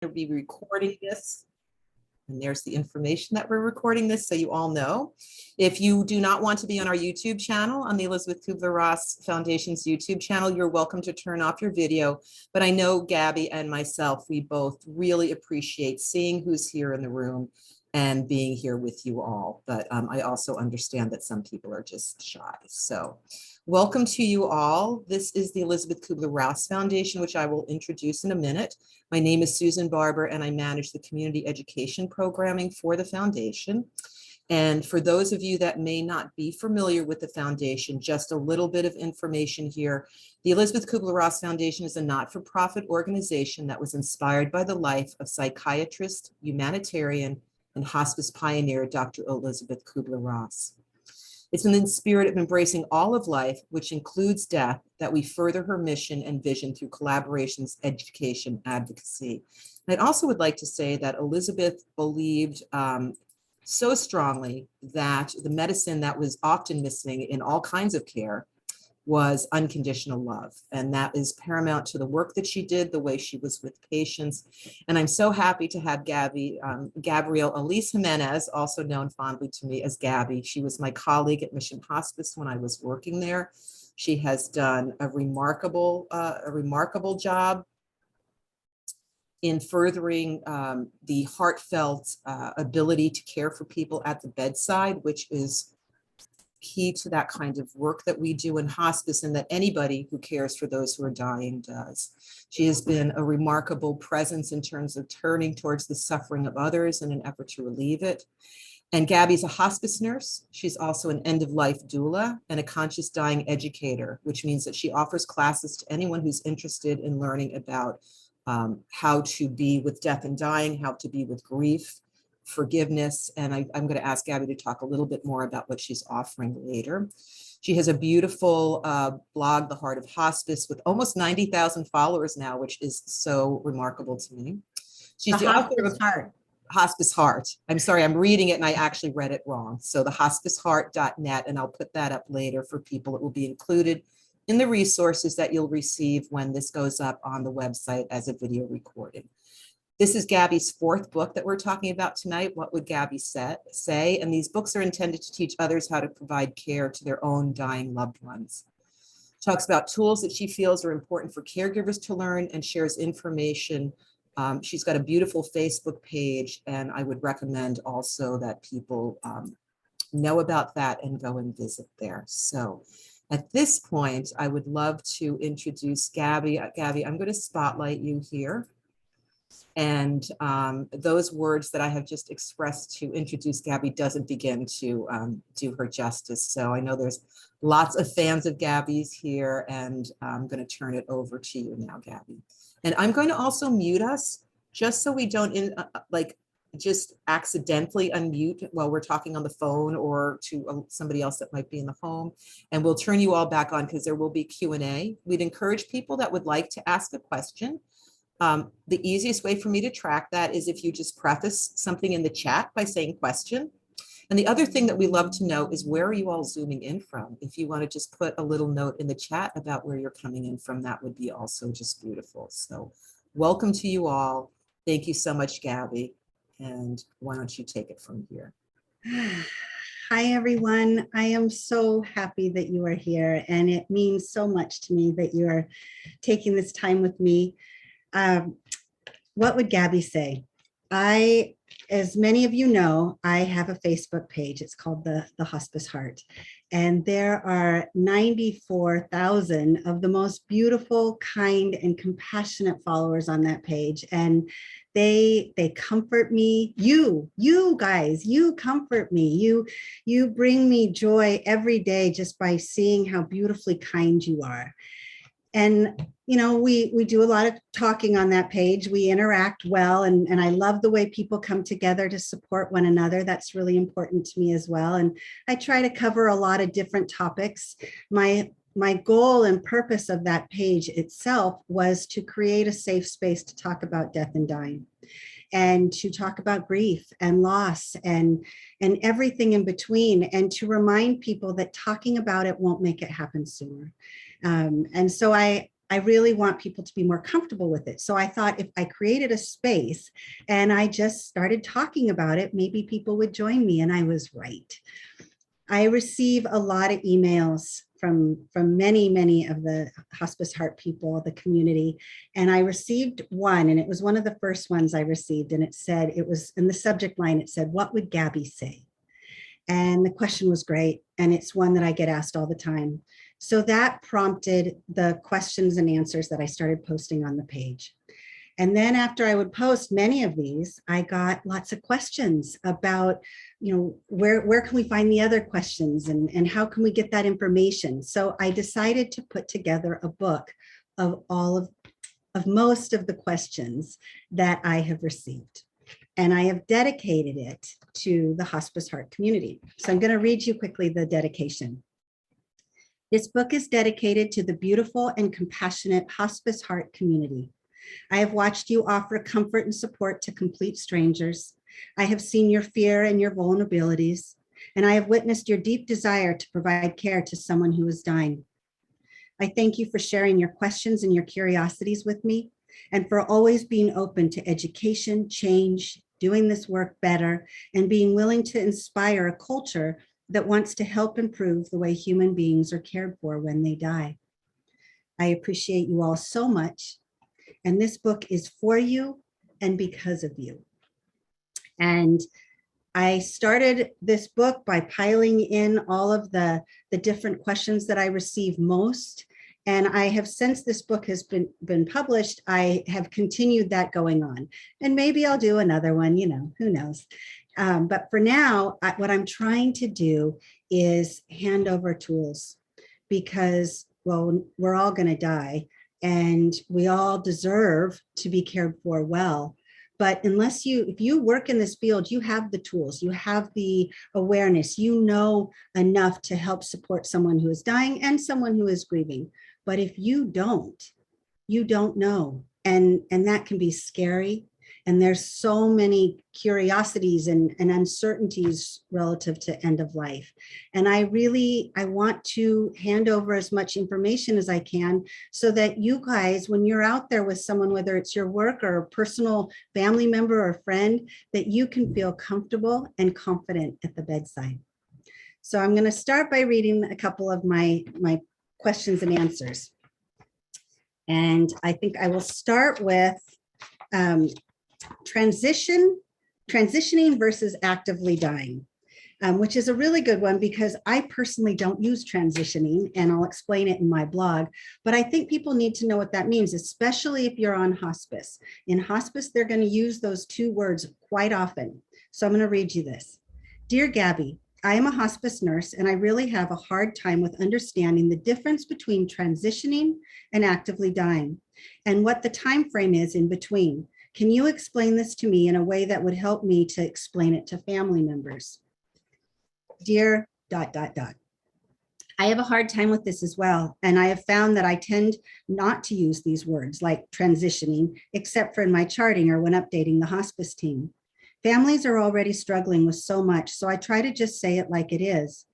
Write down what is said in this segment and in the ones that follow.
to be recording this. And there's the information that we're recording this, so you all know. If you do not want to be on our YouTube channel, on the Elisabeth Kübler-Ross Foundation's YouTube channel, you're welcome to turn off your video. But I know Gabby and myself, we both really appreciate seeing who's here in the room and being here with you all. But I also understand that some people are just shy. So welcome to you all. This is the Elisabeth Kübler-Ross Foundation, which I will introduce in a minute. My name is Susan Barber, and I manage the community education programming for the foundation. And for those of you that may not be familiar with the foundation, just a little bit of information here. The Elisabeth Kübler-Ross Foundation is a not-for-profit organization that was inspired by the life of psychiatrist, humanitarian, and hospice pioneer, Dr. Elisabeth Kübler-Ross. It's in the spirit of embracing all of life, which includes death, that we further her mission and vision through collaborations, education, advocacy. And I also would like to say that Elisabeth believed so strongly that the medicine that was often missing in all kinds of care was unconditional love. And that is paramount to the work that she did, the way she was with patients. And I'm so happy to have Gabrielle Elise Jimenez, also known fondly to me as Gabby. She was my colleague at Mission Hospice when I was working there. She has done a remarkable job in furthering the heartfelt ability to care for people at the bedside, which is key to that kind of work that we do in hospice and that anybody who cares for those who are dying does. She has been a remarkable presence in terms of turning towards the suffering of others in an effort to relieve it. And Gabby's a hospice nurse. She's also an end-of-life doula and a conscious dying educator, which means that she offers classes to anyone who's interested in learning about how to be with death and dying, how to be with grief, forgiveness. And I'm going to ask Gabby to talk a little bit more about what she's offering later. She has a beautiful blog, The Heart of Hospice, with almost 90,000 followers now, which is so remarkable to me. She's the author of Hospice Heart. I'm sorry, I'm reading it and I actually read it wrong. So the hospiceheart.net, and I'll put that up later for people. It will be included in the resources that you'll receive when this goes up on the website as a video recording. This is Gabby's fourth book that we're talking about tonight, What Would Gabby Say? And these books are intended to teach others how to provide care to their own dying loved ones. She talks about tools that she feels are important for caregivers to learn and shares information. She's got a beautiful Facebook page, and I would recommend also that people know about that and go and visit there. So at this point, I would love to introduce Gabby. Gabby, I'm going to spotlight you here. And those words that I have just expressed to introduce Gabby doesn't begin to do her justice. So I know there's lots of fans of Gabby's here, and I'm going to turn it over to you now, Gabby. And I'm going to also mute us just so we don't just accidentally unmute while we're talking on the phone or to somebody else that might be in the home. And we'll turn you all back on because there will be Q&A. We'd encourage people that would like to ask a question. The easiest way for me to track that is if you just preface something in the chat by saying question. And the other thing that we love to know is, where are you all zooming in from? If you want to just put a little note in the chat about where you're coming in from, that would be also just beautiful. So welcome to you all. Thank you so much, Gabby. And why don't you take it from here? Hi, everyone. I am so happy that you are here, and it means so much to me that you are taking this time with me. What would Gabby say? As many of you know, I have a Facebook page. It's called the Hospice Heart. And there are 94,000 of the most beautiful, kind, and compassionate followers on that page. And they comfort me. You guys, you comfort me. You bring me joy every day just by seeing how beautifully kind you are. And, you know, we do a lot of talking on that page. We interact well, and I love the way people come together to support one another. That's really important to me as well. And I try to cover a lot of different topics. My goal and purpose of that page itself was to create a safe space to talk about death and dying, and to talk about grief and loss and everything in between, and to remind people that talking about it won't make it happen sooner. And so I I really want people to be more comfortable with it. So I thought if I created a space and I just started talking about it, maybe people would join me. And I was right. I receive a lot of emails from many of the hospice heart people, the community. And I received one, and it was one of the first ones I received. And it said, it was in the subject line, it said, "What would Gabby say?" And the question was great. And it's one that I get asked all the time. So that prompted the questions and answers that I started posting on the page. And then after I would post many of these, I got lots of questions about, where can we find the other questions and how can we get that information? So I decided to put together a book of most of the questions that I have received. And I have dedicated it to the hospice heart community. So I'm going to read you quickly the dedication. This book is dedicated to the beautiful and compassionate hospice heart community. I have watched you offer comfort and support to complete strangers. I have seen your fear and your vulnerabilities, and I have witnessed your deep desire to provide care to someone who is dying. I thank you for sharing your questions and your curiosities with me, and for always being open to education, change, doing this work better, and being willing to inspire a culture that wants to help improve the way human beings are cared for when they die. I appreciate you all so much. And this book is for you and because of you. And I started this book by piling in all of the different questions that I receive most. And I have, since this book has been published, I have continued that going on. And maybe I'll do another one, who knows. But for now, what I'm trying to do is hand over tools because, well, we're all going to die. And we all deserve to be cared for well. But if you work in this field, you have the tools, you have the awareness, you know enough to help support someone who is dying and someone who is grieving. But if you don't know. And that can be scary. And there's so many curiosities and uncertainties relative to end of life. And I want to hand over as much information as I can so that you guys, when you're out there with someone, whether it's your work or a personal family member or friend, that you can feel comfortable and confident at the bedside. So I'm going to start by reading a couple of my questions and answers. And I think I will start with transitioning versus actively dying, which is a really good one because I personally don't use transitioning, and I'll explain it in my blog, but I think people need to know what that means, especially if you're on hospice. In hospice, they're going to use those two words quite often. So I'm going to read you this. Dear Gabby, I am a hospice nurse, and I really have a hard time with understanding the difference between transitioning and actively dying, and what the time frame is in between. Can you explain this to me in a way that would help me to explain it to family members? Dear ... I have a hard time with this as well, and I have found that I tend not to use these words like transitioning, except for in my charting or when updating the hospice team. Families are already struggling with so much, so I try to just say it like it is.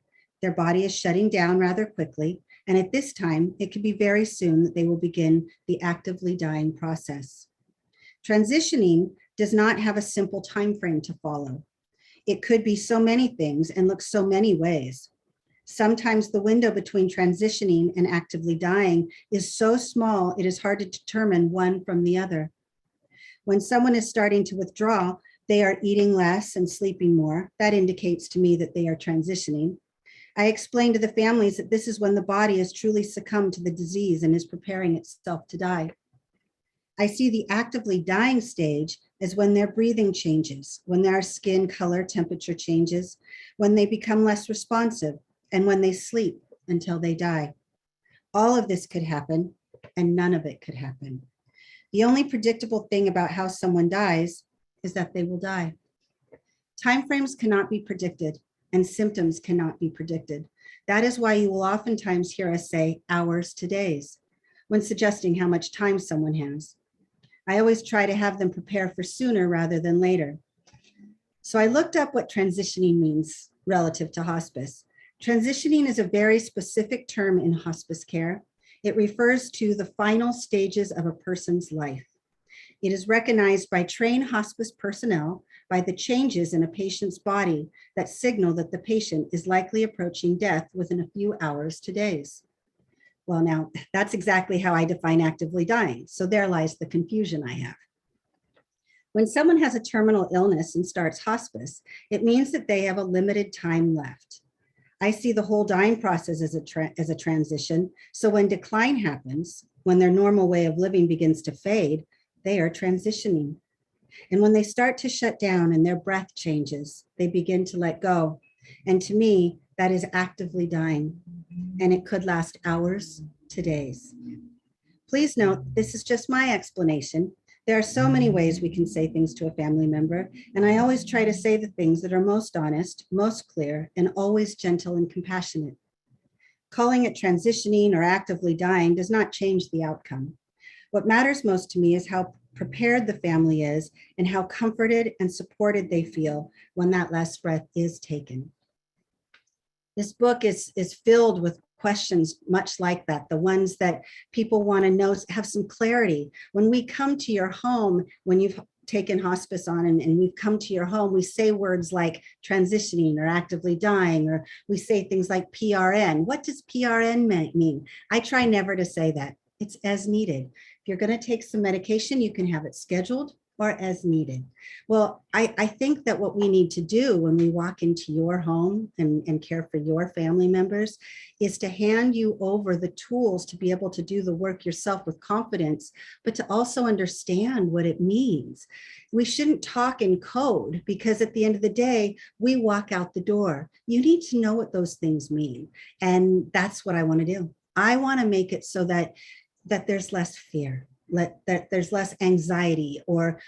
Their body is shutting down rather quickly, and at this time, it could be very soon that they will begin the actively dying process. Transitioning does not have a simple time frame to follow. It could be so many things and look so many ways. Sometimes the window between transitioning and actively dying is so small, it is hard to determine one from the other. When someone is starting to withdraw, they are eating less and sleeping more. That indicates to me that they are transitioning. I explain to the families that this is when the body has truly succumbed to the disease and is preparing itself to die. I see the actively dying stage as when their breathing changes, when their skin color temperature changes, when they become less responsive, and when they sleep until they die. All of this could happen, and none of it could happen. The only predictable thing about how someone dies is that they will die. Timeframes cannot be predicted, and symptoms cannot be predicted. That is why you will oftentimes hear us say hours to days when suggesting how much time someone has. I always try to have them prepare for sooner rather than later. So I looked up what transitioning means relative to hospice. Transitioning is a very specific term in hospice care. It refers to the final stages of a person's life. It is recognized by trained hospice personnel by the changes in a patient's body that signal that the patient is likely approaching death within a few hours to days. Well, now that's exactly how I define actively dying. So there lies the confusion I have. When someone has a terminal illness and starts hospice, it means that they have a limited time left. I see the whole dying process as a transition. So when decline happens, when their normal way of living begins to fade, they are transitioning. And when they start to shut down and their breath changes, they begin to let go. And to me, that is actively dying. And it could last hours to days. Please note, this is just my explanation. There are so many ways we can say things to a family member, and I always try to say the things that are most honest, most clear, and always gentle and compassionate. Calling it transitioning or actively dying does not change the outcome. What matters most to me is how prepared the family is and how comforted and supported they feel when that last breath is taken. This book is filled with questions much like that, the ones that people want to know, have some clarity. When we come to your home, when you've taken hospice on and we've come to your home, we say words like transitioning or actively dying, or we say things like PRN. What does PRN mean? I try never to say that. It's as needed. If you're going to take some medication, you can have it scheduled or as needed. Well, I think that what we need to do when we walk into your home and care for your family members is to hand you over the tools to be able to do the work yourself with confidence, but to also understand what it means. We shouldn't talk in code because at the end of the day, we walk out the door. You need to know what those things mean. And that's what I want to do. I want to make it so that there's less fear, that there's less anxiety or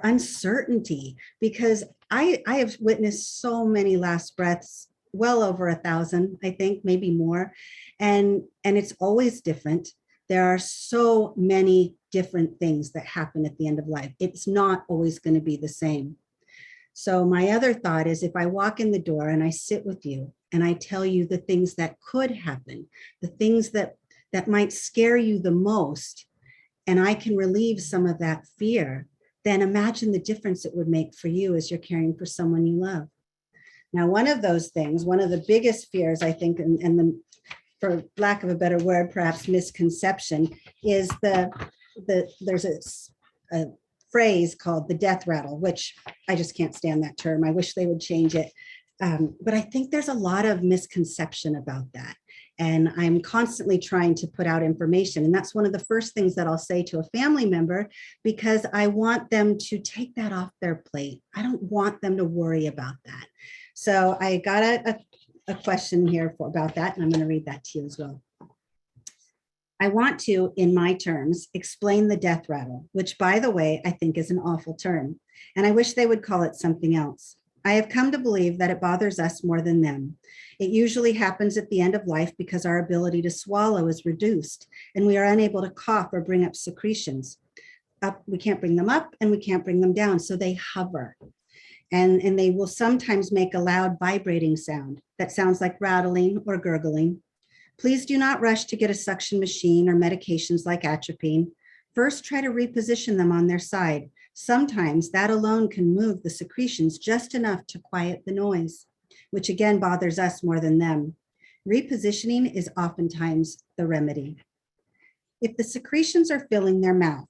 uncertainty, because I have witnessed so many last breaths, well over 1,000, I think, maybe more, and it's always different. There are so many different things that happen at the end of life. It's not always going to be the same. So my other thought is, if I walk in the door and I sit with you and I tell you the things that could happen, the things that might scare you the most, and I can relieve some of that fear, then imagine the difference it would make for you as you're caring for someone you love. Now, one of those things, one of the biggest fears, I think, and for lack of a better word, perhaps misconception, is there's a phrase called the death rattle, which I just can't stand that term. I wish they would change it. But I think there's a lot of misconception about that. And I'm constantly trying to put out information. And that's one of the first things that I'll say to a family member, because I want them to take that off their plate. I don't want them to worry about that. So I got a question here about that, and I'm going to read that to you as well. I want to, in my terms, explain the death rattle, which, by the way, I think is an awful term. And I wish they would call it something else. I have come to believe that it bothers us more than them. It usually happens at the end of life because our ability to swallow is reduced and we are unable to cough or bring up secretions. We can't bring them up and we can't bring them down, so they hover. And they will sometimes make a loud vibrating sound that sounds like rattling or gurgling. Please do not rush to get a suction machine or medications like atropine. First, try to reposition them on their side. Sometimes that alone can move the secretions just enough to quiet the noise, which again bothers us more than them. Repositioning is oftentimes the remedy. If the secretions are filling their mouth,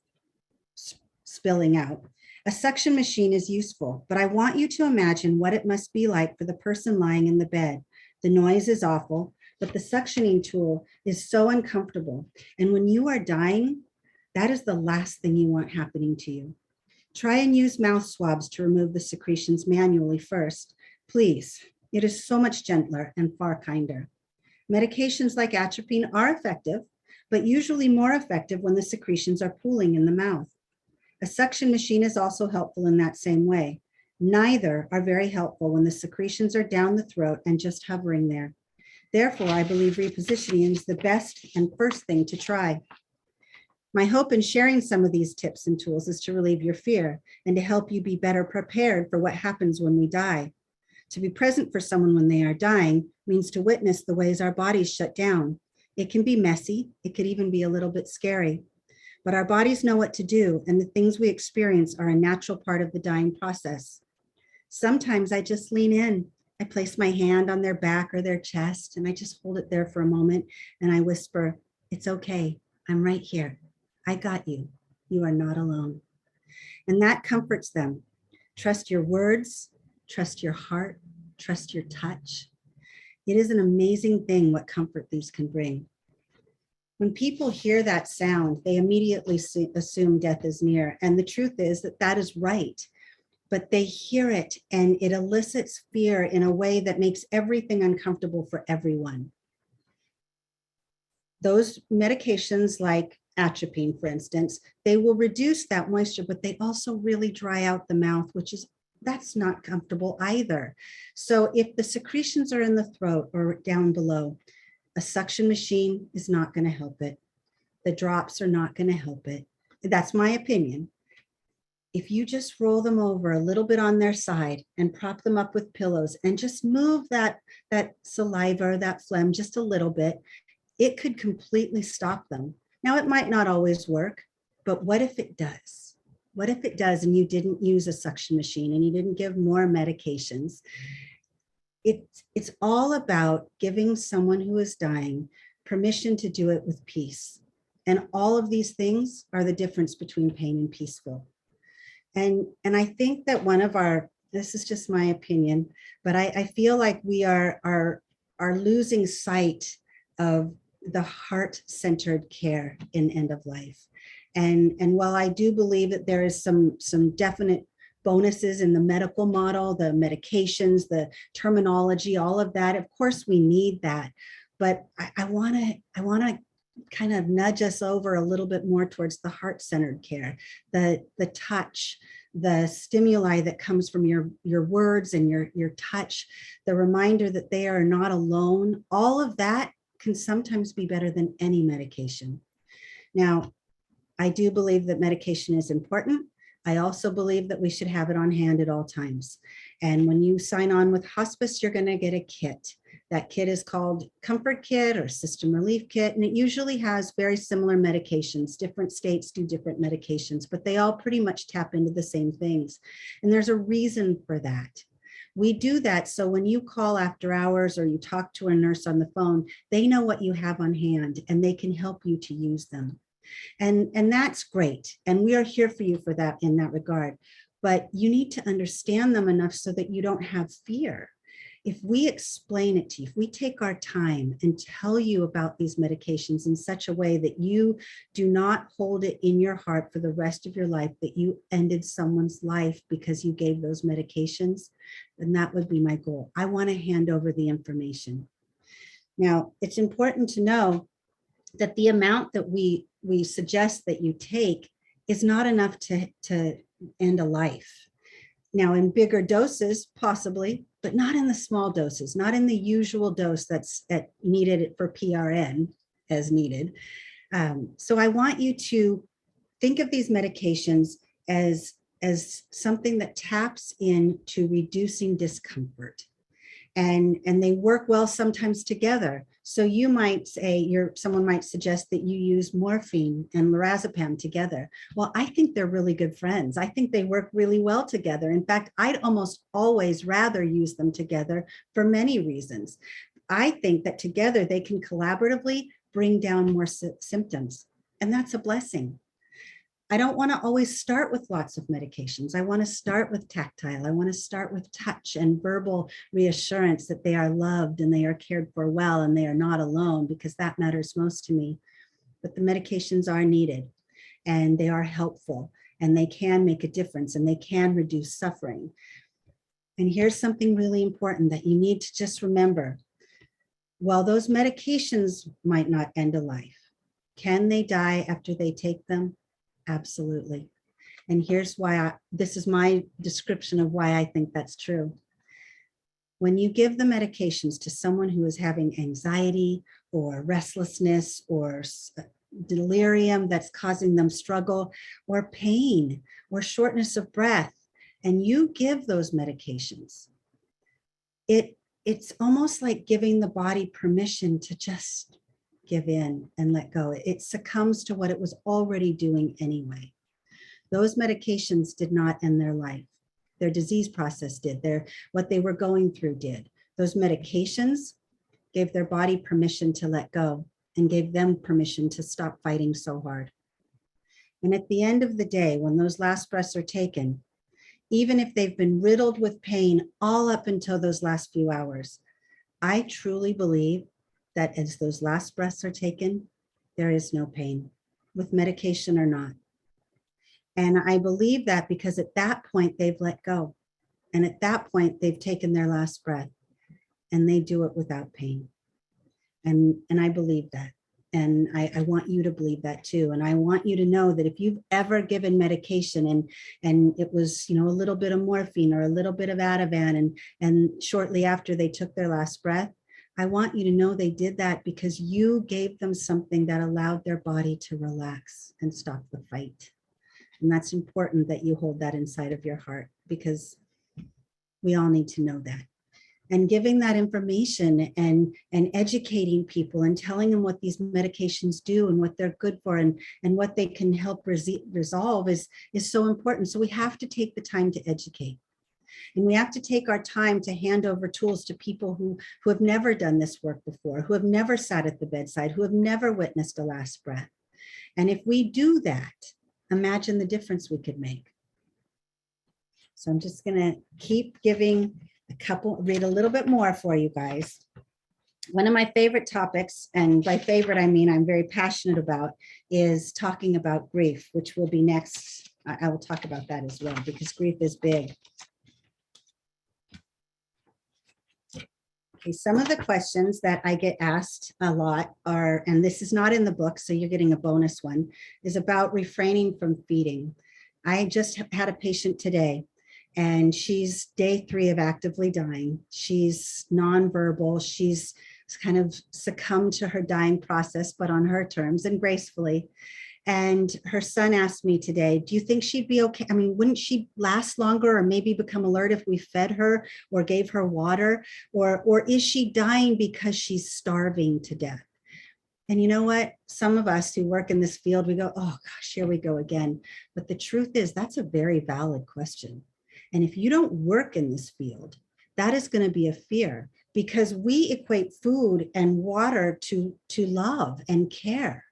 spilling out, a suction machine is useful, but I want you to imagine what it must be like for the person lying in the bed. The noise is awful, but the suctioning tool is so uncomfortable. And when you are dying, that is the last thing you want happening to you. Try and use mouth swabs to remove the secretions manually first. Please, it is so much gentler and far kinder. Medications like atropine are effective, but usually more effective when the secretions are pooling in the mouth. A suction machine is also helpful in that same way. Neither are very helpful when the secretions are down the throat and just hovering there. Therefore, I believe repositioning is the best and first thing to try. My hope in sharing some of these tips and tools is to relieve your fear and to help you be better prepared for what happens when we die. To be present for someone when they are dying means to witness the ways our bodies shut down. It can be messy. It could even be a little bit scary, but our bodies know what to do, and the things we experience are a natural part of the dying process. Sometimes I just lean in. I place my hand on their back or their chest, and I just hold it there for a moment, and I whisper, "It's okay. I'm right here. I got you. You are not alone." And that comforts them. Trust your words, trust your heart, trust your touch. It is an amazing thing what comfort these can bring. When people hear that sound, they immediately assume death is near. And the truth is that that is right. But they hear it and it elicits fear in a way that makes everything uncomfortable for everyone. Those medications like atropine, for instance, they will reduce that moisture, but they also really dry out the mouth, that's not comfortable either. So if the secretions are in the throat or down below, a suction machine is not going to help it. The drops are not going to help it. That's my opinion. If you just roll them over a little bit on their side and prop them up with pillows and just move that saliva or that phlegm just a little bit, it could completely stop them. Now, it might not always work, but what if it does? What if it does and you didn't use a suction machine and you didn't give more medications? It's all about giving someone who is dying permission to do it with peace. And all of these things are the difference between pain and peaceful. And I think that this is just my opinion, but I feel like we are losing sight of the heart-centered care in end of life. And while I do believe that there is some definite bonuses in the medical model, the medications, the terminology, all of that, of course we need that. But I want to kind of nudge us over a little bit more towards the heart-centered care, the touch, the stimuli that comes from your words and your touch, the reminder that they are not alone. All of that can sometimes be better than any medication. Now, I do believe that medication is important. I also believe that we should have it on hand at all times. And when you sign on with hospice, you're going to get a kit. That kit is called Comfort Kit or System Relief Kit, and it usually has very similar medications. Different states do different medications, but they all pretty much tap into the same things. And there's a reason for that. We do that so when you call after hours or you talk to a nurse on the phone, they know what you have on hand and they can help you to use them. And that's great. And we are here for you for that in that regard. But you need to understand them enough so that you don't have fear. If we explain it to you, if we take our time and tell you about these medications in such a way that you do not hold it in your heart for the rest of your life, that you ended someone's life because you gave those medications, then that would be my goal. I want to hand over the information. Now, it's important to know that the amount that we suggest that you take is not enough to end a life. Now, in bigger doses, possibly, but not in the small doses, not in the usual dose that's needed for PRN as needed. So I want you to think of these medications as something that taps into reducing discomfort. And they work well sometimes together. So you might say, someone might suggest that you use morphine and lorazepam together. Well, I think they're really good friends. I think they work really well together. In fact, I'd almost always rather use them together for many reasons. I think that together they can collaboratively bring down more symptoms, and that's a blessing. I don't want to always start with lots of medications. I want to start with tactile. I want to start with touch and verbal reassurance that they are loved and they are cared for well and they are not alone, because that matters most to me. But the medications are needed and they are helpful and they can make a difference and they can reduce suffering. And here's something really important that you need to just remember. While those medications might not end a life, can they die after they take them? Absolutely. And here's why this is my description of why I think that's true. When you give the medications to someone who is having anxiety or restlessness or delirium that's causing them struggle or pain or shortness of breath, and you give those medications, it's almost like giving the body permission to just give in and let go. It succumbs to what it was already doing anyway. Those medications did not end their life. Their disease process did. What they were going through did. Those medications gave their body permission to let go and gave them permission to stop fighting so hard. And at the end of the day, when those last breaths are taken, even if they've been riddled with pain all up until those last few hours, I truly believe that as those last breaths are taken, there is no pain, with medication or not. And I believe that because at that point they've let go. And at that point they've taken their last breath, and they do it without pain. And I believe that. And I want you to believe that too. And I want you to know that if you've ever given medication and it was, a little bit of morphine or a little bit of Ativan, and shortly after they took their last breath, I want you to know they did that because you gave them something that allowed their body to relax and stop the fight. And that's important that you hold that inside of your heart, because we all need to know that. And giving that information and educating people and telling them what these medications do and what they're good for and what they can help resolve is so important. So we have to take the time to educate. And we have to take our time to hand over tools to people who have never done this work before, who have never sat at the bedside, who have never witnessed a last breath. And if we do that, imagine the difference we could make. So I'm just going to keep giving read a little bit more for you guys. One of my favorite topics, and by favorite, I mean I'm very passionate about, is talking about grief, which will be next. I will talk about that as well, because grief is big. Okay, some of the questions that I get asked a lot are, and this is not in the book, so you're getting a bonus one, is about refraining from feeding. I just had a patient today, and she's day 3 of actively dying. She's nonverbal. She's kind of succumbed to her dying process, but on her terms and gracefully. And her son asked me today, do you think she'd be okay? I mean, wouldn't she last longer or maybe become alert if we fed her or gave her water? Or is she dying because she's starving to death? And you know what? Some of us who work in this field, we go, oh gosh, here we go again. But the truth is, that's a very valid question. And if you don't work in this field, that is going to be a fear, because we equate food and water to love and care.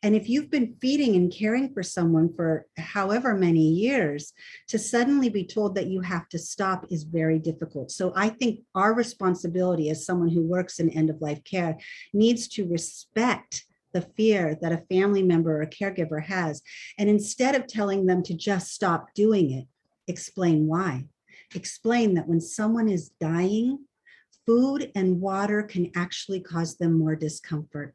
And if you've been feeding and caring for someone for however many years, to suddenly be told that you have to stop is very difficult. So I think our responsibility as someone who works in end-of-life care needs to respect the fear that a family member or a caregiver has. And instead of telling them to just stop doing it, explain why. Explain that when someone is dying, food and water can actually cause them more discomfort.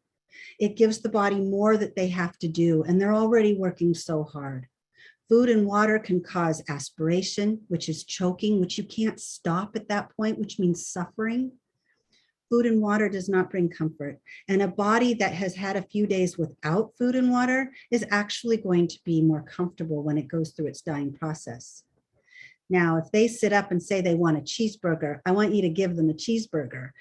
It gives the body more that they have to do, and they're already working so hard. Food and water can cause aspiration, which is choking, which you can't stop at that point, which means suffering. Food and water does not bring comfort. And a body that has had a few days without food and water is actually going to be more comfortable when it goes through its dying process. Now, if they sit up and say they want a cheeseburger, I want you to give them a cheeseburger,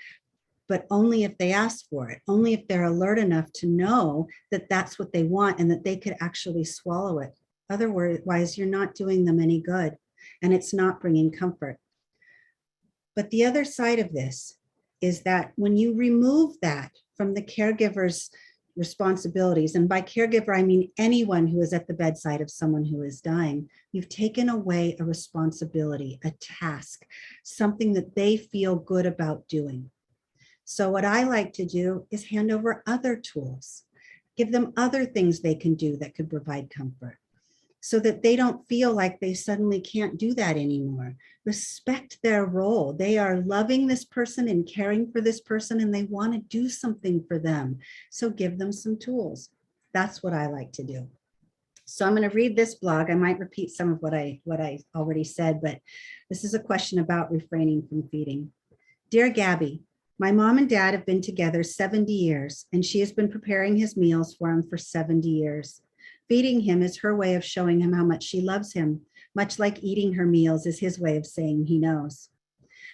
but only if they ask for it, only if they're alert enough to know that that's what they want and that they could actually swallow it. Otherwise, you're not doing them any good, and it's not bringing comfort. But the other side of this is that when you remove that from the caregiver's responsibilities, and by caregiver, I mean anyone who is at the bedside of someone who is dying, you've taken away a responsibility, a task, something that they feel good about doing. So what I like to do is hand over other tools, give them other things they can do that could provide comfort, so that they don't feel like they suddenly can't do that anymore. Respect their role. They are loving this person and caring for this person, and they want to do something for them. So give them some tools. That's what I like to do. So I'm going to read this blog. I might repeat some of what I already said, but this is a question about refraining from feeding. Dear Gabby, my mom and dad have been together 70 years, and she has been preparing his meals for him for 70 years. Feeding him is her way of showing him how much she loves him, much like eating her meals is his way of saying he knows.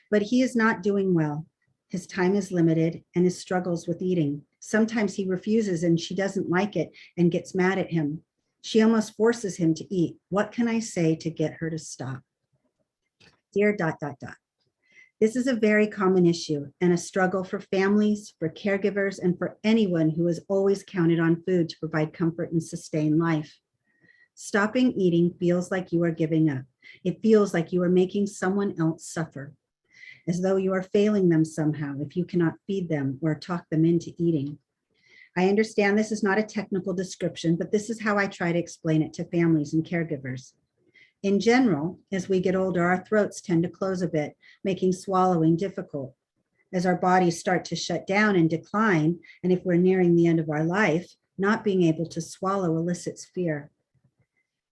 But he is not doing well. His time is limited and his struggles with eating. Sometimes he refuses and she doesn't like it and gets mad at him. She almost forces him to eat. What can I say to get her to stop? Dear ... This is a very common issue and a struggle for families, for caregivers, and for anyone who has always counted on food to provide comfort and sustain life. Stopping eating feels like you are giving up. It feels like you are making someone else suffer, as though you are failing them somehow if you cannot feed them or talk them into eating. I understand this is not a technical description, but this is how I try to explain it to families and caregivers. In general, as we get older, our throats tend to close a bit, making swallowing difficult. As our bodies start to shut down and decline, and if we're nearing the end of our life, not being able to swallow elicits fear.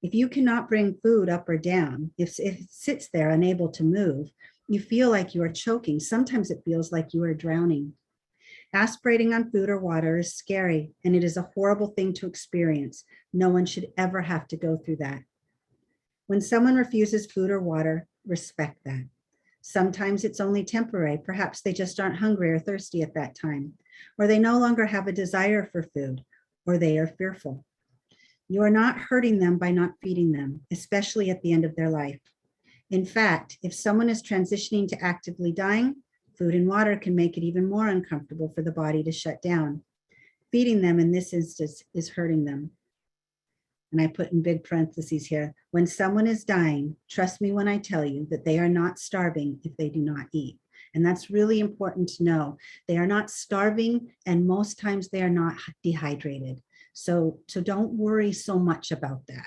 If you cannot bring food up or down, if it sits there unable to move, you feel like you are choking. Sometimes it feels like you are drowning. Aspirating on food or water is scary, and it is a horrible thing to experience. No one should ever have to go through that. When someone refuses food or water, respect that. Sometimes it's only temporary. Perhaps they just aren't hungry or thirsty at that time, or they no longer have a desire for food, or they are fearful. You are not hurting them by not feeding them, especially at the end of their life. In fact, if someone is transitioning to actively dying, food and water can make it even more uncomfortable for the body to shut down. Feeding them in this instance is hurting them. And I put in big parentheses here, when someone is dying, trust me when I tell you that they are not starving if they do not eat. And that's really important to know. They are not starving, and most times they are not dehydrated. So don't worry so much about that.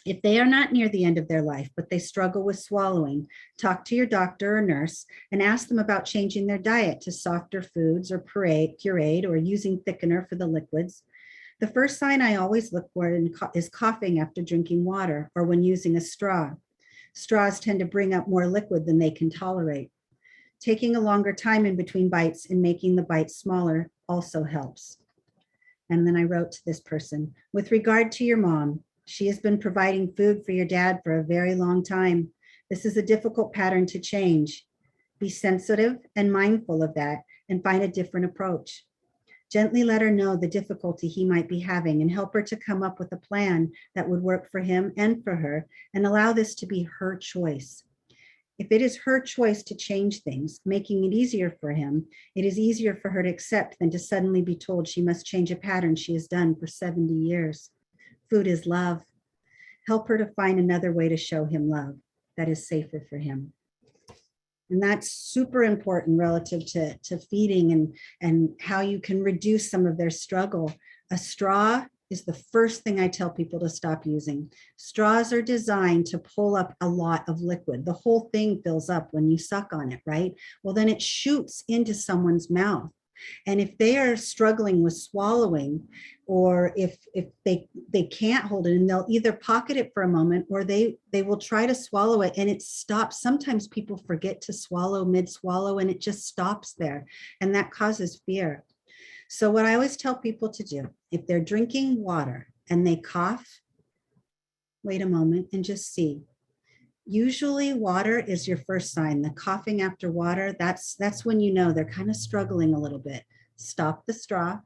If they are not near the end of their life, but they struggle with swallowing, talk to your doctor or nurse and ask them about changing their diet to softer foods or pureed or using thickener for the liquids. The first sign I always look for is coughing after drinking water or when using a straw. Straws tend to bring up more liquid than they can tolerate. Taking a longer time in between bites and making the bites smaller also helps. And then I wrote to this person, with regard to your mom, she has been providing food for your dad for a very long time. This is a difficult pattern to change. Be sensitive and mindful of that and find a different approach. Gently let her know the difficulty he might be having and help her to come up with a plan that would work for him and for her, and allow this to be her choice. If it is her choice to change things, making it easier for him, it is easier for her to accept than to suddenly be told she must change a pattern she has done for 70 years. Food is love. Help her to find another way to show him love that is safer for him. And that's super important relative to feeding and how you can reduce some of their struggle. A straw is the first thing I tell people to stop using. Straws are designed to pull up a lot of liquid. The whole thing fills up when you suck on it, right? Well, then it shoots into someone's mouth. And if they are struggling with swallowing, or if they can't hold it, and they'll either pocket it for a moment or they will try to swallow it and it stops. Sometimes people forget to swallow mid-swallow and it just stops there, and that causes fear. So what I always tell people to do, if they're drinking water and they cough, wait a moment and just see. Usually water is your first sign. The coughing after water, that's when you know they're kind of struggling a little bit. Stop the straw.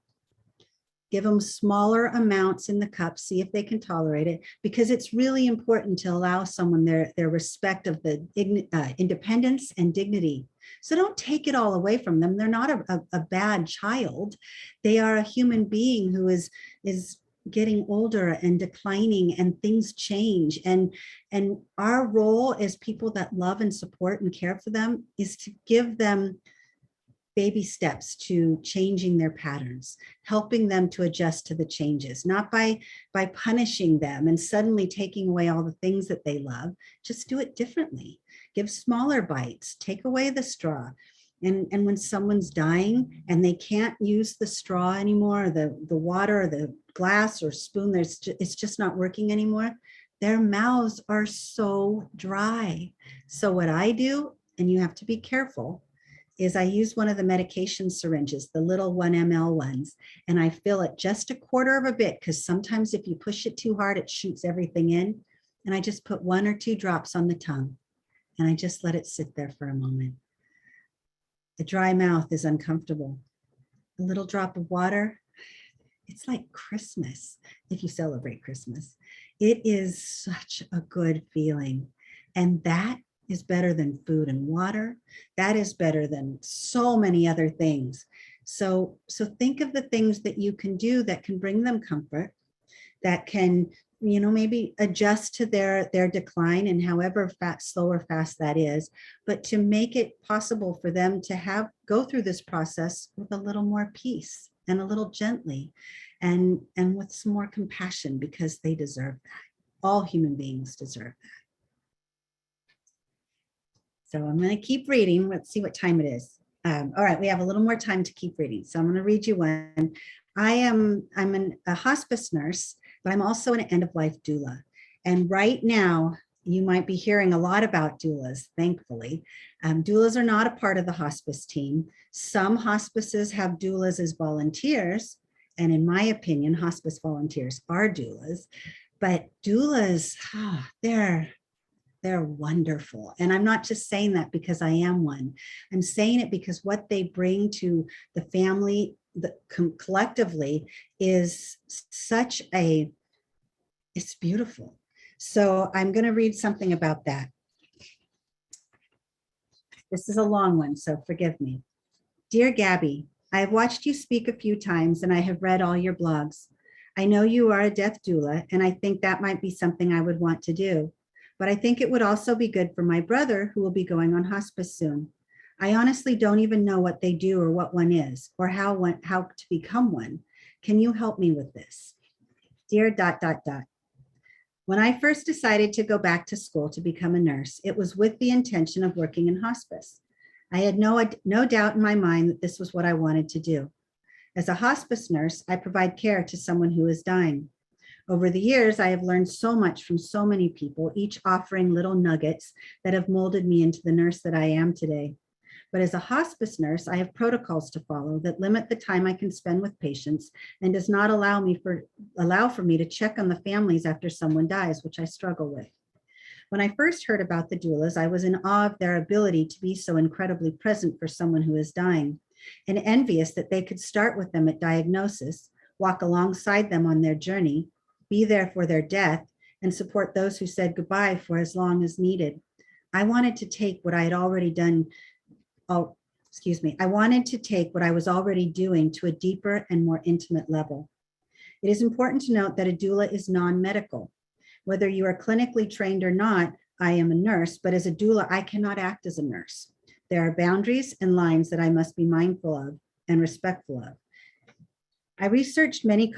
Give them smaller amounts in the cup, see if they can tolerate it, because it's really important to allow someone their respect of the independence and dignity. So don't take it all away from them. They're not a bad child. They are a human being who is getting older and declining, and things change. And our role as people that love and support and care for them is to give them baby steps to changing their patterns, helping them to adjust to the changes, not by punishing them and suddenly taking away all the things that they love. Just do it differently. Give smaller bites, take away the straw. And when someone's dying and they can't use the straw anymore, the water, or the glass or spoon, it's just not working anymore, their mouths are so dry. So what I do, and you have to be careful, is I use one of the medication syringes, the little 1 ml ones, and I fill it just a quarter of a bit, because sometimes if you push it too hard, it shoots everything in. And I just put 1 or 2 drops on the tongue, and I just let it sit there for a moment. The dry mouth is uncomfortable. a little drop of water. It's like Christmas if you celebrate Christmas. It is such a good feeling. And that is better than food and water. That is better than so many other things. So think of the things that you can do that can bring them comfort, that can, maybe adjust to their decline and however slow or fast that is, but to make it possible for them to go through this process with a little more peace and a little gently and with some more compassion, because they deserve that. All human beings deserve that. So I'm going to keep reading. Let's see what time it is. All right, we have a little more time to keep reading. So I'm going to read you one. I'm a hospice nurse, but I'm also an end-of-life doula. And right now, you might be hearing a lot about doulas, thankfully. Doulas are not a part of the hospice team. Some hospices have doulas as volunteers. And in my opinion, hospice volunteers are doulas. But doulas, they're wonderful. And I'm not just saying that because I am one. I'm saying it because what they bring to the family collectively is it's beautiful. So I'm going to read something about that. This is a long one, so forgive me. Dear Gabby, I have watched you speak a few times and I have read all your blogs. I know you are a death doula, and I think that might be something I would want to do. But I think it would also be good for my brother, who will be going on hospice soon. I honestly don't even know what they do or what one is or how to become one. Can you help me with this? Dear ... When I first decided to go back to school to become a nurse, it was with the intention of working in hospice. I had no doubt in my mind that this was what I wanted to do. As a hospice nurse, I provide care to someone who is dying. Over the years, I have learned so much from so many people, each offering little nuggets that have molded me into the nurse that I am today. But as a hospice nurse, I have protocols to follow that limit the time I can spend with patients and does not allow for me to check on the families after someone dies, which I struggle with. When I first heard about the doulas, I was in awe of their ability to be so incredibly present for someone who is dying, and envious that they could start with them at diagnosis, walk alongside them on their journey, be there for their death, and support those who said goodbye for as long as needed. I wanted to take what I had already done. I wanted to take what I was already doing to a deeper and more intimate level. It is important to note that a doula is non-medical. Whether you are clinically trained or not, I am a nurse, but as a doula, I cannot act as a nurse. There are boundaries and lines that I must be mindful of and respectful of. I researched many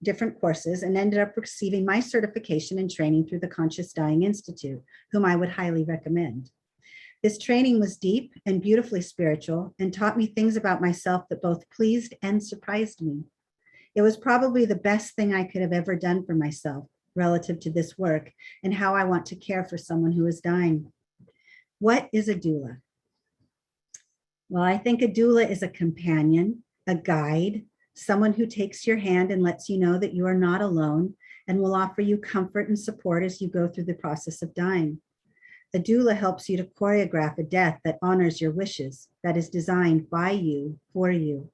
different courses and ended up receiving my certification and training through the Conscious Dying Institute, whom I would highly recommend. This training was deep and beautifully spiritual and taught me things about myself that both pleased and surprised me. It was probably the best thing I could have ever done for myself relative to this work and how I want to care for someone who is dying. What is a doula? Well, I think a doula is a companion, a guide, someone who takes your hand and lets you know that you are not alone and will offer you comfort and support as you go through the process of dying. A doula helps you to choreograph a death that honors your wishes, that is designed by you, for you.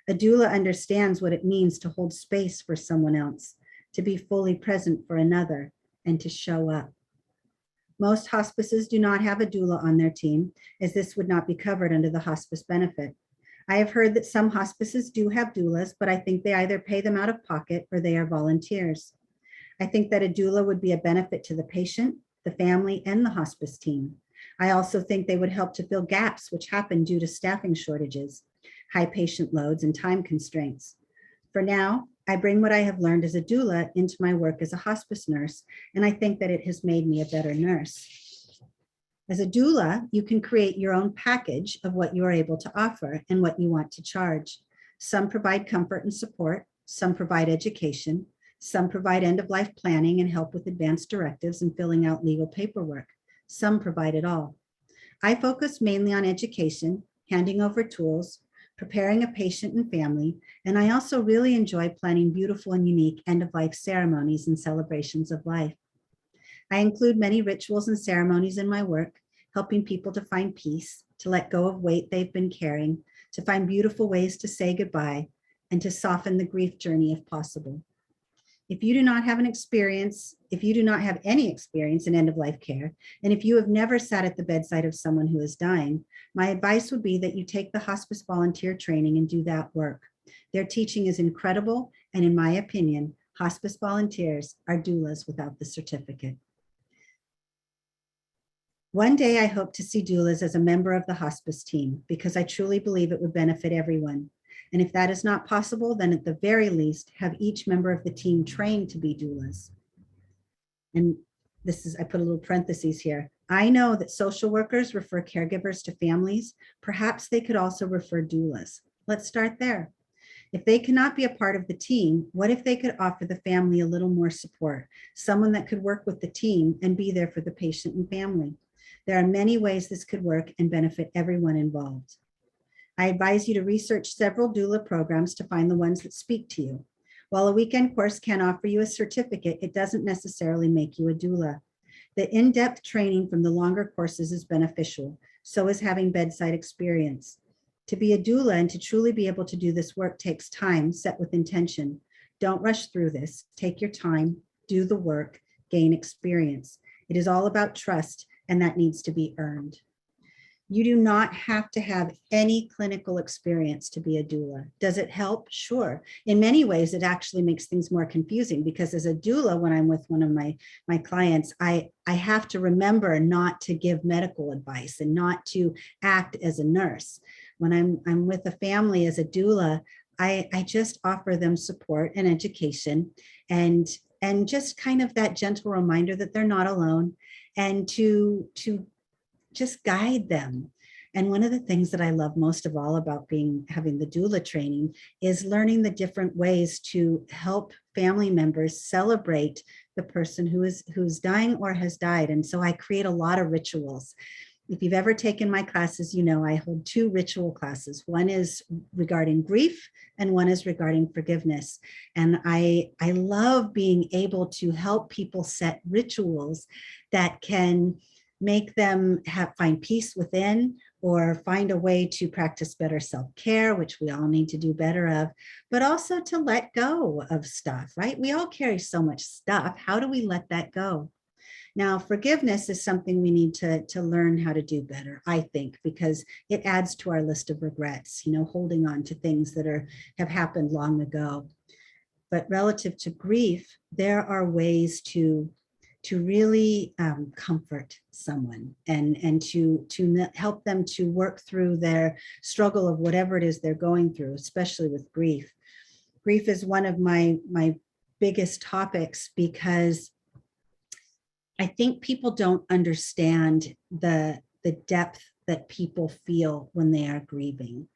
A doula understands what it means to hold space for someone else, to be fully present for another, and to show up. Most hospices do not have a doula on their team, as this would not be covered under the hospice benefit. I have heard that some hospices do have doulas, but I think they either pay them out of pocket or they are volunteers. I think that a doula would be a benefit to the patient, the family, and the hospice team. I also think they would help to fill gaps which happen due to staffing shortages, high patient loads, and time constraints. For now, I bring what I have learned as a doula into my work as a hospice nurse, and I think that it has made me a better nurse. As a doula, you can create your own package of what you are able to offer and what you want to charge. Some provide comfort and support, some provide education, some provide end-of-life planning and help with advanced directives and filling out legal paperwork. Some provide it all. I focus mainly on education, handing over tools, preparing a patient and family, and I also really enjoy planning beautiful and unique end-of-life ceremonies and celebrations of life. I include many rituals and ceremonies in my work, helping people to find peace, to let go of weight they've been carrying, to find beautiful ways to say goodbye, and to soften the grief journey if possible. If you do not have any experience in end-of-life care, and if you have never sat at the bedside of someone who is dying, my advice would be that you take the hospice volunteer training and do that work. Their teaching is incredible, and in my opinion, hospice volunteers are doulas without the certificate. One day I hope to see doulas as a member of the hospice team because I truly believe it would benefit everyone. And if that is not possible, then at the very least, have each member of the team trained to be doulas. And I put a little parentheses here. I know that social workers refer caregivers to families. Perhaps they could also refer doulas. Let's start there. If they cannot be a part of the team, what if they could offer the family a little more support? Someone that could work with the team and be there for the patient and family. There are many ways this could work and benefit everyone involved. I advise you to research several doula programs to find the ones that speak to you. While a weekend course can offer you a certificate, it doesn't necessarily make you a doula. The in-depth training from the longer courses is beneficial. So is having bedside experience. To be a doula and to truly be able to do this work takes time set with intention. Don't rush through this. Take your time, do the work, gain experience. It is all about trust, and that needs to be earned. You do not have to have any clinical experience to be a doula. Does it help? Sure. In many ways, it actually makes things more confusing because as a doula, when I'm with one of my clients, I have to remember not to give medical advice and not to act as a nurse. When I'm with a family as a doula, I just offer them support and education and just kind of that gentle reminder that they're not alone and to just guide them. And one of the things that I love most of all about having the doula training is learning the different ways to help family members celebrate the person who's dying or has died. And so I create a lot of rituals. If you've ever taken my classes, you know I hold 2 ritual classes. One is regarding grief and one is regarding forgiveness. And I love being able to help people set rituals that can make them find peace within or find a way to practice better self-care, which we all need to do better of, but also to let go of stuff, right? We all carry so much stuff. How do we let that go? Now, forgiveness is something we need to learn how to do better, I think, because it adds to our list of regrets, holding on to things that have happened long ago. But relative to grief, there are ways to really comfort someone and to help them to work through their struggle of whatever it is they're going through, especially with grief. Grief is one of my biggest topics because I think people don't understand the depth that people feel when they are grieving.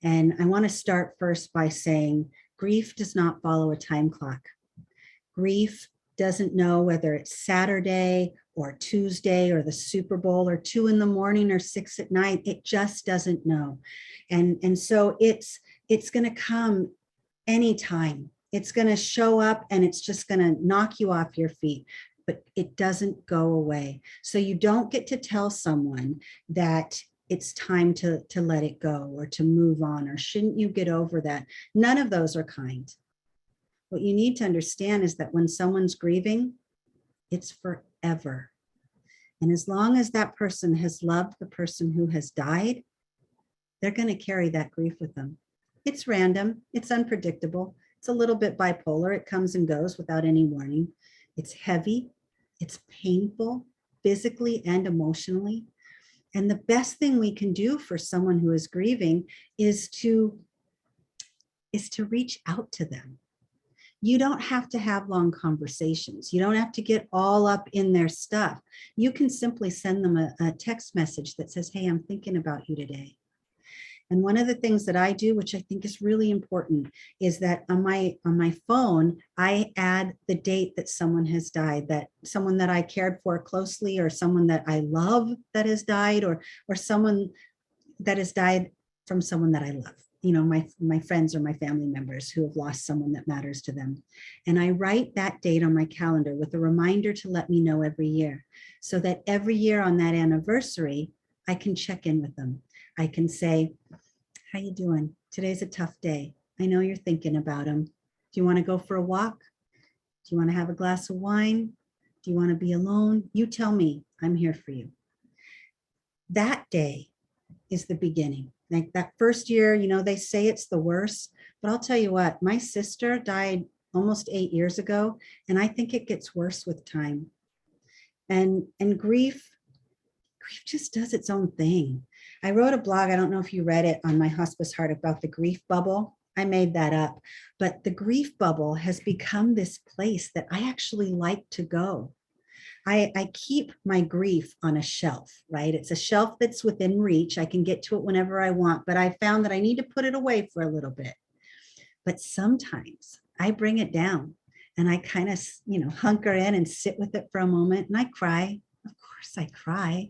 And I want to start first by saying grief does not follow a time clock. Grief doesn't know whether it's Saturday or Tuesday or the Super Bowl or 2 a.m. or 6 p.m. It just doesn't know. And so it's going to come anytime. It's going to show up and it's just going to knock you off your feet, but it doesn't go away. So you don't get to tell someone that it's time to let it go or to move on, or shouldn't you get over that? None of those are kind. What you need to understand is that when someone's grieving, it's forever. And as long as that person has loved the person who has died, they're going to carry that grief with them. It's random. It's unpredictable. It's a little bit bipolar. It comes and goes without any warning. It's heavy. It's painful, physically and emotionally. And the best thing we can do for someone who is grieving is to reach out to them. You don't have to have long conversations. You don't have to get all up in their stuff. You can simply send them a text message that says, hey, I'm thinking about you today. And one of the things that I do, which I think is really important, is that on my phone, I add the date that someone has died, that someone that I cared for closely, or someone that I love that has died, or someone that has died from someone that I love. My friends or my family members who have lost someone that matters to them. And I write that date on my calendar with a reminder to let me know every year, so that every year on that anniversary, I can check in with them. I can say, How you doing? Today's a tough day. I know you're thinking about them. Do you want to go for a walk? Do you want to have a glass of wine? Do you want to be alone? You tell me. I'm here for you. That day is the beginning. Like that first year, they say it's the worst, but I'll tell you what, my sister died almost 8 years ago, and I think it gets worse with time. And grief just does its own thing. I wrote a blog, I don't know if you read it, on my Hospice Heart about the grief bubble. I made that up, but the grief bubble has become this place that I actually like to go. I keep my grief on a shelf, right? It's a shelf that's within reach. I can get to it whenever I want, but I found that I need to put it away for a little bit. But sometimes I bring it down and I kind of, hunker in and sit with it for a moment, and I cry. Of course I cry,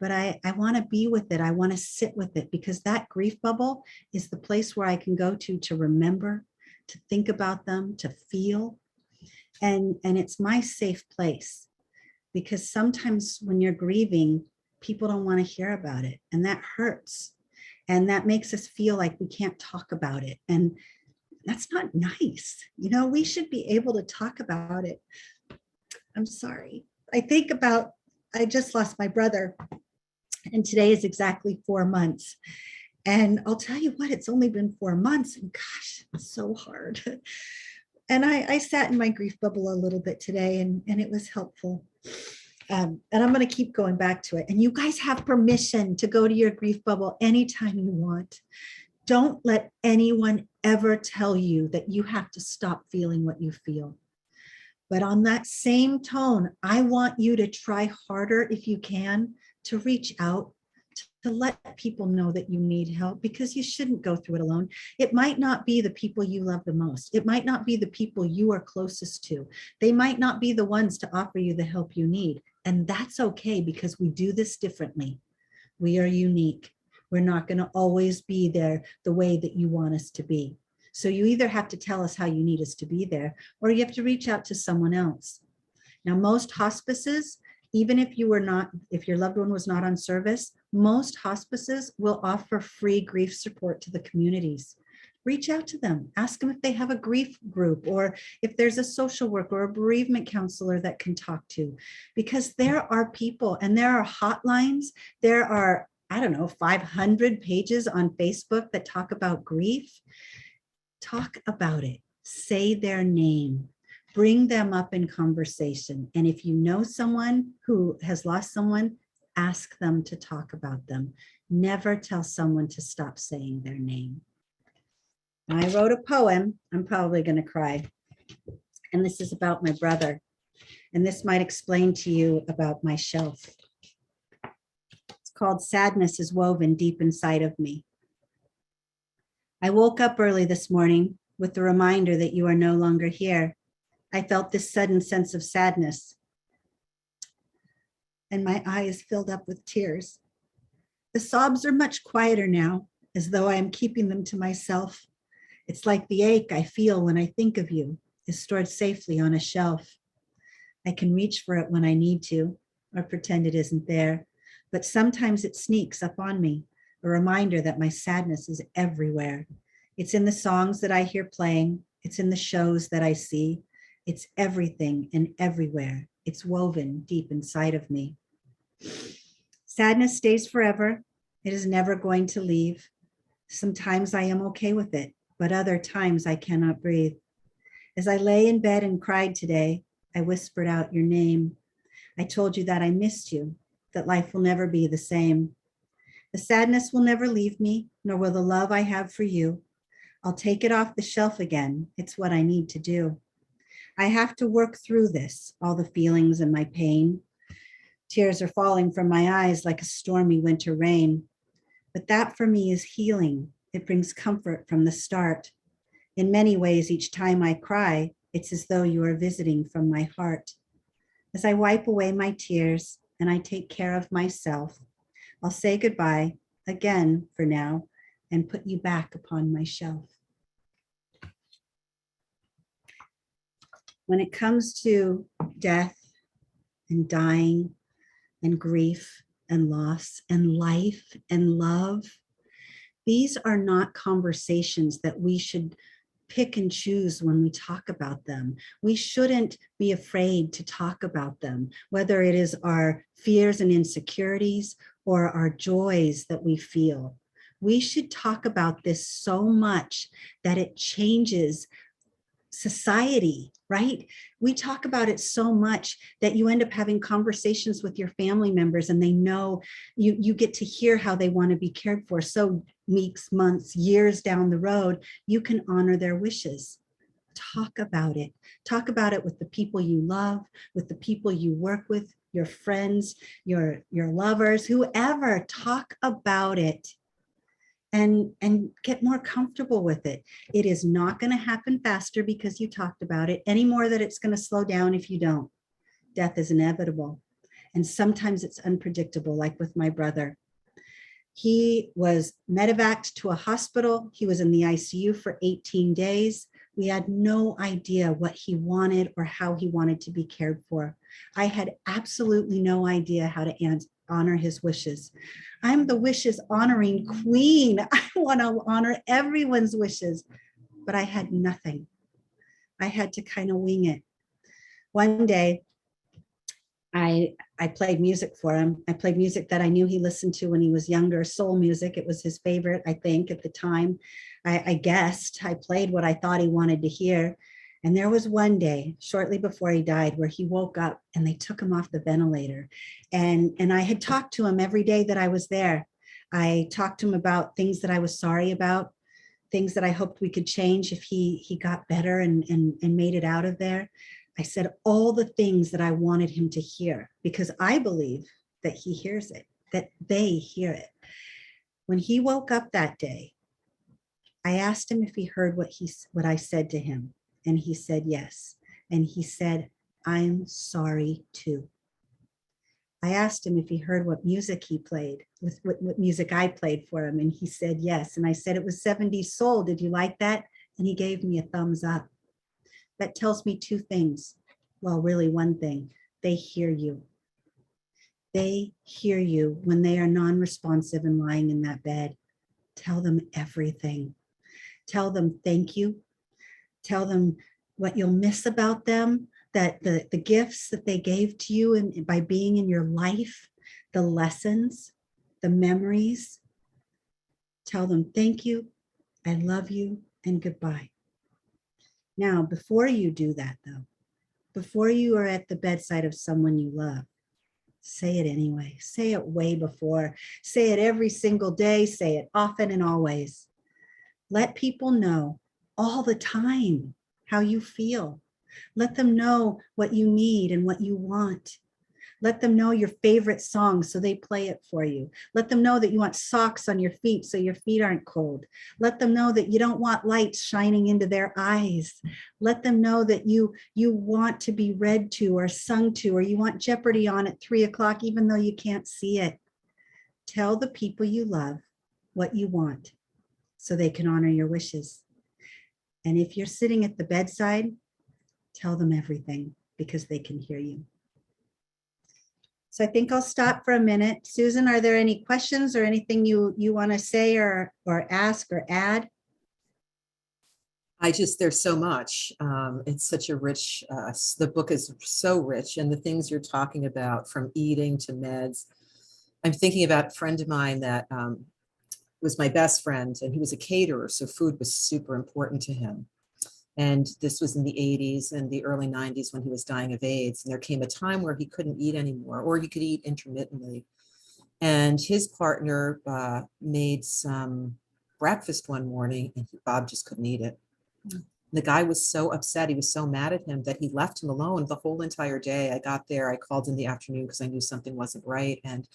but I want to be with it. I want to sit with it, because that grief bubble is the place where I can go to remember, to think about them, to feel. And it's my safe place, because sometimes when you're grieving, people don't want to hear about it, and that hurts. And that makes us feel like we can't talk about it. And that's not nice. We should be able to talk about it. I'm sorry. I just lost my brother, and today is exactly 4 months. And I'll tell you what, it's only been 4 months, and gosh, it's so hard. And I sat in my grief bubble a little bit today, and it was helpful. And I'm going to keep going back to it. And you guys have permission to go to your grief bubble anytime you want. Don't let anyone ever tell you that you have to stop feeling what you feel. But on that same tone, I want you to try harder, if you can, to reach out, to let people know that you need help, because you shouldn't go through it alone. It might not be the people you love the most. It might not be the people you are closest to. They might not be the ones to offer you the help you need. And that's okay, because we do this differently. We are unique. We're not going to always be there the way that you want us to be. So you either have to tell us how you need us to be there, or you have to reach out to someone else. Now, most hospices, even if your loved one was not on service, most hospices will offer free grief support to the communities. Reach out to them. Ask them if they have a grief group, or if there's a social worker or a bereavement counselor that can talk to, because there are people and there are hotlines. There are, 500 pages on Facebook that talk about grief. Talk about it. Say their name. Bring them up in conversation. And if you know someone who has lost someone, ask them to talk about them. Never tell someone to stop saying their name. I wrote a poem. I'm probably going to cry. And this is about my brother. And this might explain to you about my shelf. It's called Sadness is Woven Deep Inside of Me. I woke up early this morning with the reminder that you are no longer here. I felt this sudden sense of sadness, and my eyes filled up with tears. The sobs are much quieter now, as though I am keeping them to myself. It's like the ache I feel when I think of you is stored safely on a shelf. I can reach for it when I need to, or pretend it isn't there, but sometimes it sneaks up on me, a reminder that my sadness is everywhere. It's in the songs that I hear playing. It's in the shows that I see. It's everything and everywhere. It's woven deep inside of me. Sadness stays forever. It is never going to leave. Sometimes I am okay with it, but other times I cannot breathe. As I lay in bed and cried today, I whispered out your name. I told you that I missed you, that life will never be the same. The sadness will never leave me, nor will the love I have for you. I'll take it off the shelf again. It's what I need to do. I have to work through this, all the feelings and my pain. Tears are falling from my eyes like a stormy winter rain. But that for me is healing. It brings comfort from the start. In many ways, each time I cry, it's as though you are visiting from my heart. As I wipe away my tears and I take care of myself, I'll say goodbye again for now and put you back upon my shelf. When it comes to death and dying and grief and loss and life and love, These are not conversations that we should pick and choose when we talk about them. We shouldn't be afraid to talk about them, whether it is our fears and insecurities or our joys that we feel. We should talk about this so much that it changes society, right? We talk about it so much that you end up having conversations with your family members and they know you get to hear how they want to be cared for. So weeks, months, years down the road, you can honor their wishes. Talk about it. Talk about it with the people you love, with the people you work with, your friends, your lovers, whoever. Talk about it. And get more comfortable with it. It is not going to happen faster because you talked about it any more that it's going to slow down if you don't. Death is inevitable. And sometimes it's unpredictable, like with my brother. He was medevaced to a hospital. He was in the ICU for 18 days. We had no idea what he wanted or how he wanted to be cared for. I had absolutely no idea how to honor his wishes. I'm the wishes honoring queen. I want to honor everyone's wishes, but I had nothing. I had to kind of wing it. One day, I played music for him. I played music that I knew he listened to when he was younger, soul music. It was his favorite, I think, at the time. I guessed. I played what I thought he wanted to hear. And there was one day, shortly before he died, where he woke up and they took him off the ventilator. And I had talked to him every day that I was there. I talked to him about things that I was sorry about, things that I hoped we could change if he got better and made it out of there. I said all the things that I wanted him to hear because I believe that he hears it, that they hear it. When he woke up that day, I asked him if he heard what I said to him. And he said yes. And he said, I'm sorry too. I asked him if he heard what music he played, what music I played for him. And he said yes. And I said, it was 70s soul. Did you like that? And he gave me a thumbs up. That tells me two things. Well, really one thing. They hear you. They hear you when they are non-responsive and lying in that bed. Tell them everything. Tell them thank you. Tell them what you'll miss about them, that the gifts that they gave to you and by being in your life, the lessons, the memories. Tell them thank you, I love you, and goodbye. Now, before you do that though, before you are at the bedside of someone you love, say it anyway. Say it way before. Say it every single day. Say it often and always. Let people know all the time how you feel. Let them know what you need and what you want. Let them know your favorite song so they play it for you. Let them know that you want socks on your feet so your feet aren't cold. Let them know that you don't want lights shining into their eyes. Let them know that you want to be read to or sung to, or you want Jeopardy on at 3 o'clock even though you can't see it. Tell the people you love what you want so they can honor your wishes. And if you're sitting at the bedside, tell them everything because they can hear you. So I think I'll stop for a minute. Susan, are there any questions or anything you want to say or ask or add? There's so much. It's such a rich, the book is so rich, and the things you're talking about from eating to meds. I'm thinking about a friend of mine that was my best friend, and he was a caterer, so food was super important to him. And this was in the 80s and the early 90s when he was dying of AIDS. And there came a time where he couldn't eat anymore, or he could eat intermittently. And his partner made some breakfast one morning, and Bob just couldn't eat it. The guy was so upset. He was so mad at him that he left him alone the whole entire day. I got there, I called in the afternoon because I knew something wasn't right. And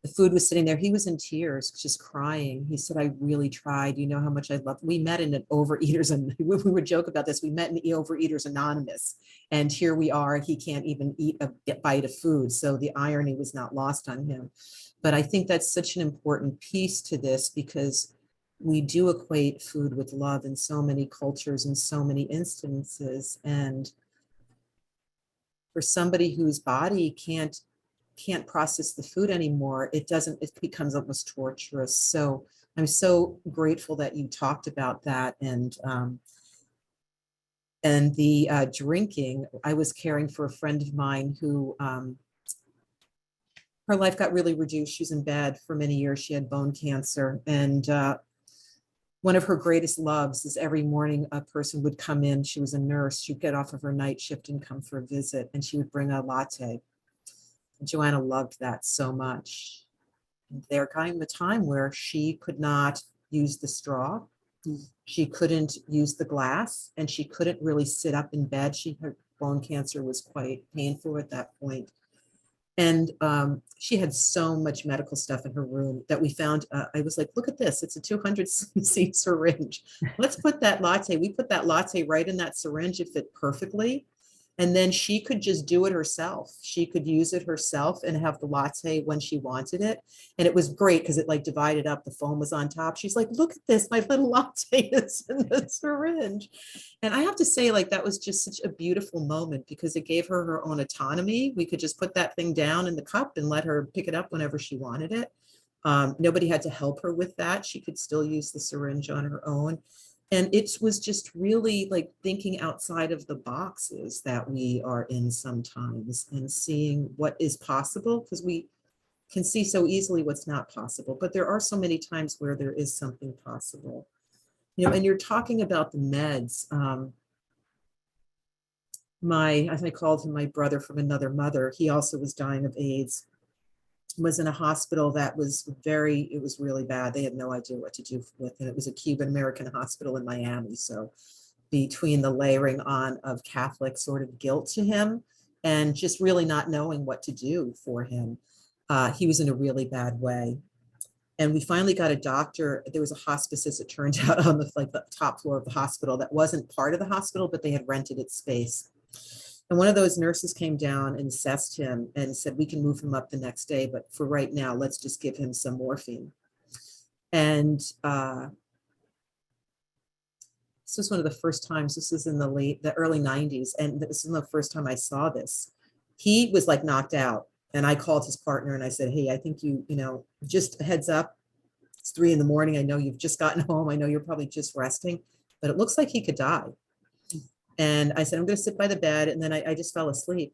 the food was sitting there. He was in tears, just crying. He said, I really tried. You know how much I love. We met in an Overeaters, and we would joke about this. We met in Overeaters Anonymous, and here we are. He can't even eat a bite of food. So the irony was not lost on him. But I think that's such an important piece to this, because we do equate food with love in so many cultures and so many instances. And for somebody whose body can't process the food anymore, it becomes almost torturous. So I'm so grateful that you talked about that. And the drinking. I was caring for a friend of mine who her life got really reduced. She was in bed for many years. She had bone cancer. And one of her greatest loves is every morning a person would come in. She was a nurse. She'd get off of her night shift and come for a visit. And she would bring a latte. And Joanna loved that so much. And there came a time where she could not use the straw. She couldn't use the glass, and she couldn't really sit up in bed. Her bone cancer was quite painful at that point. And she had so much medical stuff in her room that we found, I was like, look at this, it's a 200cc syringe. Let's put that latte, we put that latte right in that syringe, it fit perfectly. And then she could just do it herself. She could use it herself and have the latte when she wanted it. And it was great because it like divided up, the foam was on top. She's like, look at this, my little latte is in the syringe. And I have to say, like, that was just such a beautiful moment because it gave her her own autonomy. We could just put that thing down in the cup and let her pick it up whenever she wanted it. Nobody had to help her with that. She could still use the syringe on her own. And it was just really like thinking outside of the boxes that we are in sometimes and seeing what is possible, because we can see so easily what's not possible. But there are so many times where there is something possible. You know, and you're talking about the meds. As I called him, my brother from another mother, he also was dying of AIDS, was in a hospital that was it was really bad. They had no idea what to do with it. It was a Cuban American hospital in Miami. So between the layering on of Catholic sort of guilt to him and just really not knowing what to do for him, he was in a really bad way. And we finally got a doctor. There was a hospice, as it turned out, on the top floor of the hospital that wasn't part of the hospital, but they had rented its space. And one of those nurses came down and assessed him and said, we can move him up the next day, but for right now, let's just give him some morphine. And this was one of the first times, this was in the early 90s. And this is the first time I saw this. He was like knocked out. And I called his partner and I said, hey, I think you know, just a heads up, it's 3 a.m. I know you've just gotten home. I know you're probably just resting, but it looks like he could die. And I said, I'm going to sit by the bed. And then I just fell asleep.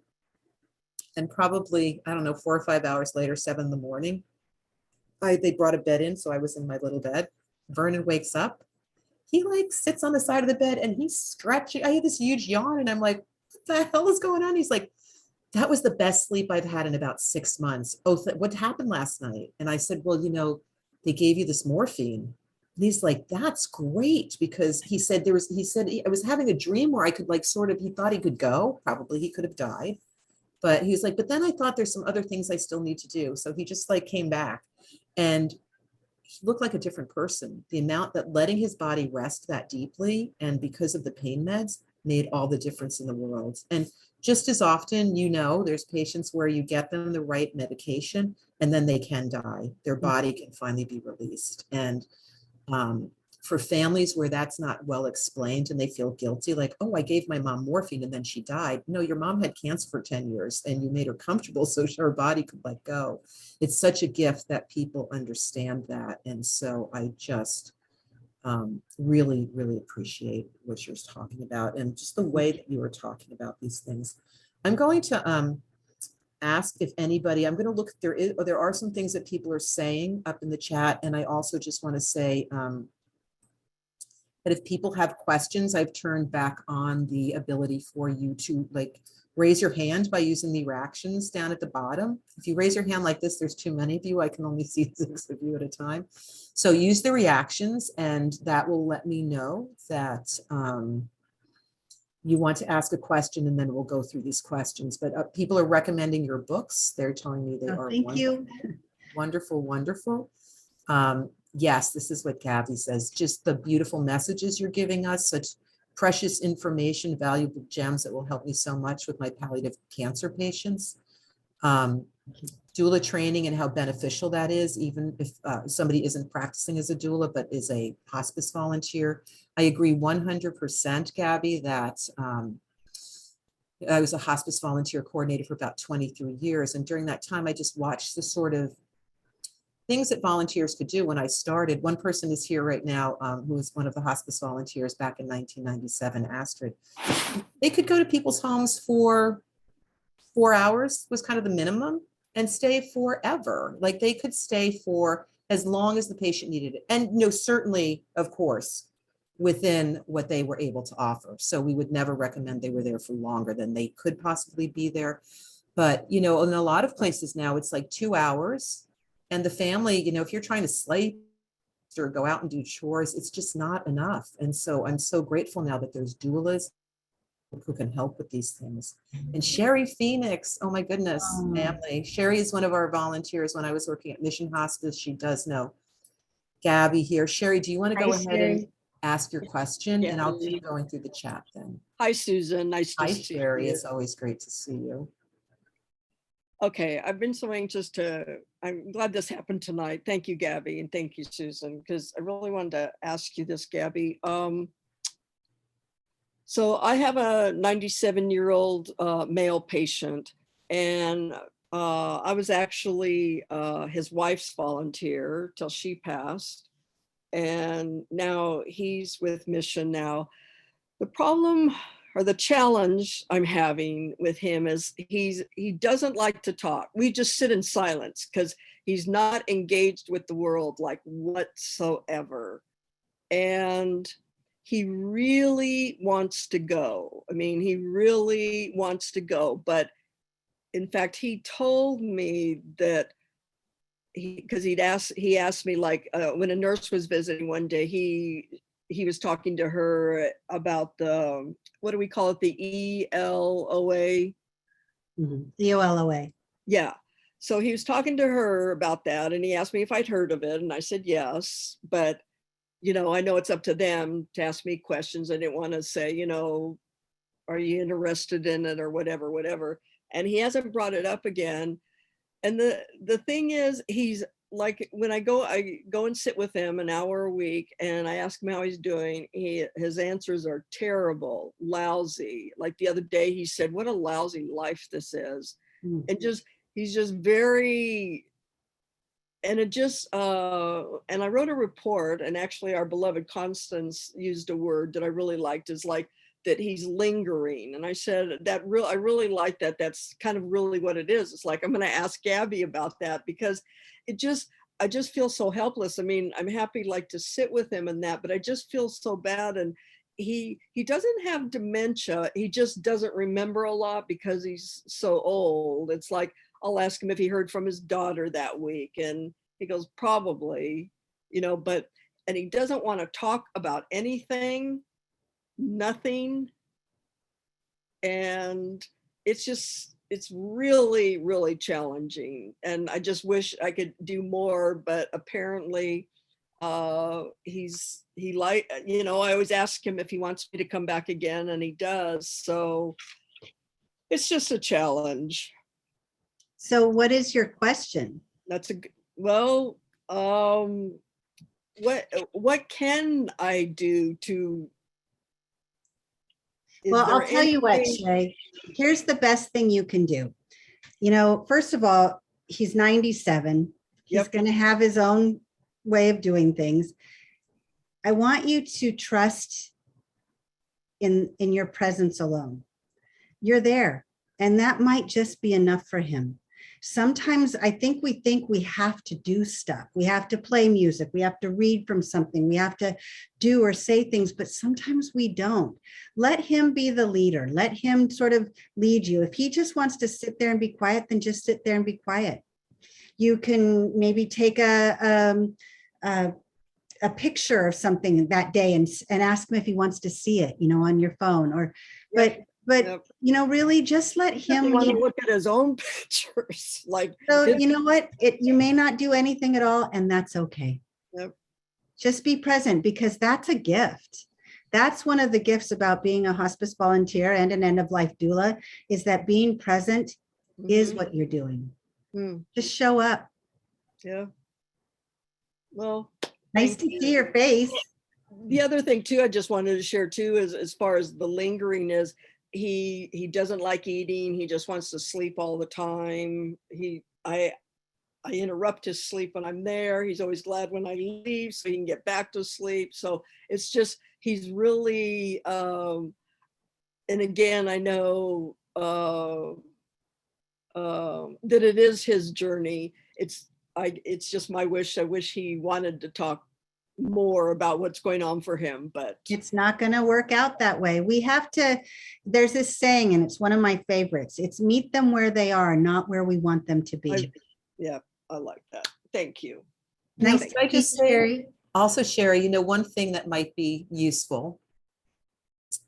And probably, I don't know, 4 or 5 hours later, 7 a.m, they brought a bed in. So I was in my little bed. Vernon wakes up. He like sits on the side of the bed and he's stretching. I had this huge yawn and I'm like, what the hell is going on? He's like, that was the best sleep I've had in about 6 months. Oh, what happened last night? And I said, well, you know, they gave you this morphine. And he's like, that's great, because he said I was having a dream where I could like sort of, he thought he could go, probably he could have died. But he was like, but then I thought there's some other things I still need to do. So he just like came back and he looked like a different person. The amount that letting his body rest that deeply and because of the pain meds made all the difference in the world. And just as often, you know, there's patients where you get them the right medication and then they can die. Their body can finally be released. And for families where that's not well explained and they feel guilty, like, oh, I gave my mom morphine and then she died. No, your mom had cancer for 10 years and you made her comfortable so her body could let go. It's such a gift that people understand that. And so I just really, really appreciate what you're talking about and just the way that you were talking about these things. I'm going to ask if anybody, I'm going to look, there are some things that people are saying up in the chat. And I also just want to say that if people have questions, I've turned back on the ability for you to like raise your hand by using the reactions down at the bottom. If you raise your hand like this, there's too many of you. I can only see 6 of you at a time. So use the reactions and that will let me know that you want to ask a question, and then we'll go through these questions. But people are recommending your books. They're telling me they are thank wonderful. you. Wonderful, wonderful. Yes, this is what Gabby says. Just the beautiful messages you're giving us, such precious information, valuable gems that will help me so much with my palliative cancer patients. Doula training and how beneficial that is, even if somebody isn't practicing as a doula, but is a hospice volunteer. I agree 100%, Gabby, that I was a hospice volunteer coordinator for about 23 years. And during that time, I just watched the sort of things that volunteers could do when I started. One person is here right now, who was one of the hospice volunteers back in 1997, Astrid. They could go to people's homes for 4 hours was kind of the minimum and stay forever. Like they could stay for as long as the patient needed it. And certainly, of course, within what they were able to offer. So we would never recommend they were there for longer than they could possibly be there. But, in a lot of places now, it's like 2 hours. And the family, if you're trying to sleep or go out and do chores, it's just not enough. And so I'm so grateful now that there's doulas who can help with these things. And Sherry Phoenix, oh my goodness, family. Sherry is one of our volunteers when I was working at Mission Hospice. She does know Gabby here. Sherry, do you want to go ahead and ask your question? Yeah. And I'll keep going through the chat then. Hi, Susan. Nice to Hi, see Sherry. you. It's always great to see you. Okay, I've been so anxious I'm glad this happened tonight. Thank you, Gabby, and thank you, Susan, because I really wanted to ask you this, Gabby. So I have a 97-year-old male patient, and I was actually his wife's volunteer till she passed. And now he's with Mission now. The problem or the challenge I'm having with him is he doesn't like to talk. We just sit in silence because he's not engaged with the world like whatsoever. And he really wants to go. I mean, he really wants to go. But in fact, he told me that because he asked me, like, when a nurse was visiting one day, he was talking to her about the, what do we call it? The ELOA. The OLOA. Yeah. So he was talking to her about that, and he asked me if I'd heard of it. And I said, yes, but I know it's up to them to ask me questions. I didn't want to say, are you interested in it or whatever. And he hasn't brought it up again. And the thing is, he's like, when I go and sit with him an hour a week and I ask him how he's doing, his answers are terrible, lousy. Like the other day he said, what a lousy life this is. And he's just very, and it just, and I wrote a report, and actually our beloved Constance used a word that I really liked, is like, that he's lingering. And I said I really like that. That's kind of really what it is. It's like, I'm going to ask Gabby about that, because I just feel so helpless. I mean, I'm happy like to sit with him and that, but I just feel so bad. And he doesn't have dementia. He just doesn't remember a lot because he's so old. It's like, I'll ask him if he heard from his daughter that week. And he goes, probably, and he doesn't want to talk about anything. Nothing. And it's really, really challenging. And I just wish I could do more, but apparently I always ask him if he wants me to come back again, and he does. So it's just a challenge. So what is your question? What can I do to? Well, I'll tell you what, Shay, here's the best thing you can do. First of all, he's 97. He's going to have his own way of doing things. I want you to trust in your presence alone. You're there, and that might just be enough for him. Sometimes I think we have to do stuff. We have to play music. We have to read from something. We have to do or say things, but sometimes we don't. Let him be the leader. Let him sort of lead you. If he just wants to sit there and be quiet, then just sit there and be quiet. You can maybe take a picture of something that day and ask him if he wants to see it, on your phone, but really just let him look at his own pictures. So you know what? You may not do anything at all, and that's okay. Yep. Just be present, because that's a gift. That's one of the gifts about being a hospice volunteer and an end-of-life doula, is that being present is what you're doing. Just show up. Yeah. Well, nice to see your face. The other thing too, I just wanted to share too, is as far as the lingering is, he doesn't like eating. He just wants to sleep all the time. I I interrupt his sleep when I'm there. He's always glad when I leave so he can get back to sleep. So it's just, he's really, and again, I know that it is his journey. It's just my wish. I wish he wanted to talk more about what's going on for him, but It's not going to work out that way. We have to, there's this saying, and it's one of my favorites. It's meet them where they are, not where we want them to be. yeah, I like that. Thank you. Nice Can to I meet just you, say, Sherry. also, Sherry, you know, one thing that might be useful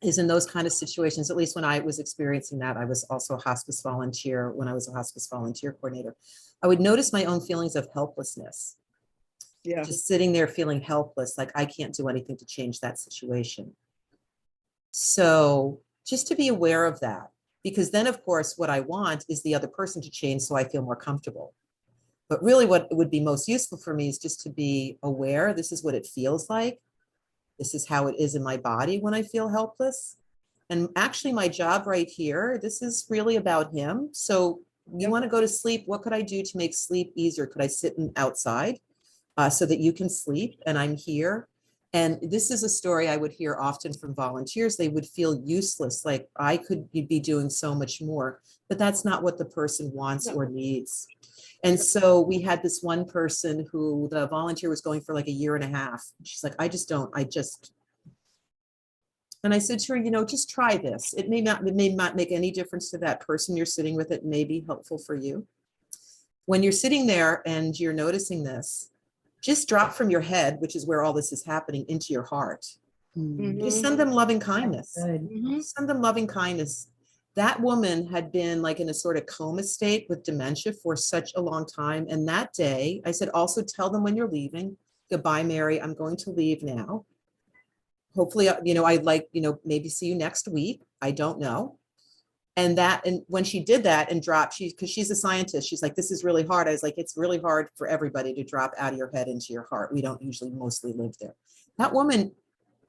is in those kind of situations, at least when I was experiencing that, I was also a hospice volunteer when I was a hospice volunteer coordinator. I would notice my own feelings of helplessness. Yeah. Just sitting there feeling helpless, like I can't do anything to change that situation. So just to be aware of that, because then of course, what I want is the other person to change so I feel more comfortable. But really what would be most useful for me is just to be aware, this is what it feels like. This is how it is in my body when I feel helpless. And actually my job right here, this is really about him. So you want to go to sleep. What could I do to make sleep easier? Could I sit outside so that you can sleep and I'm here? And this is a story I would hear often from volunteers. They would feel useless, like I could be doing so much more, but that's not what the person wants or needs. And so we had this one person who the volunteer was going for like a year and a half. She's like, and I said to her, you know, just try this. It may not make any difference to that person you're sitting with. It may be helpful for you. When you're sitting there and you're noticing this, just drop from your head, which is where all this is happening, into your heart. Just send them loving kindness. Send them loving kindness. That woman had been like in a sort of coma state with dementia for such a long time. And that day I said, also tell them when you're leaving, goodbye, Mary, I'm going to leave now. Hopefully, you know, I'd like, you know, maybe see you next week. I don't know. And when she did that and dropped, because she's a scientist, she's like, this is really hard. I was like, it's really hard for everybody to drop out of your head into your heart. We don't usually mostly live there. That woman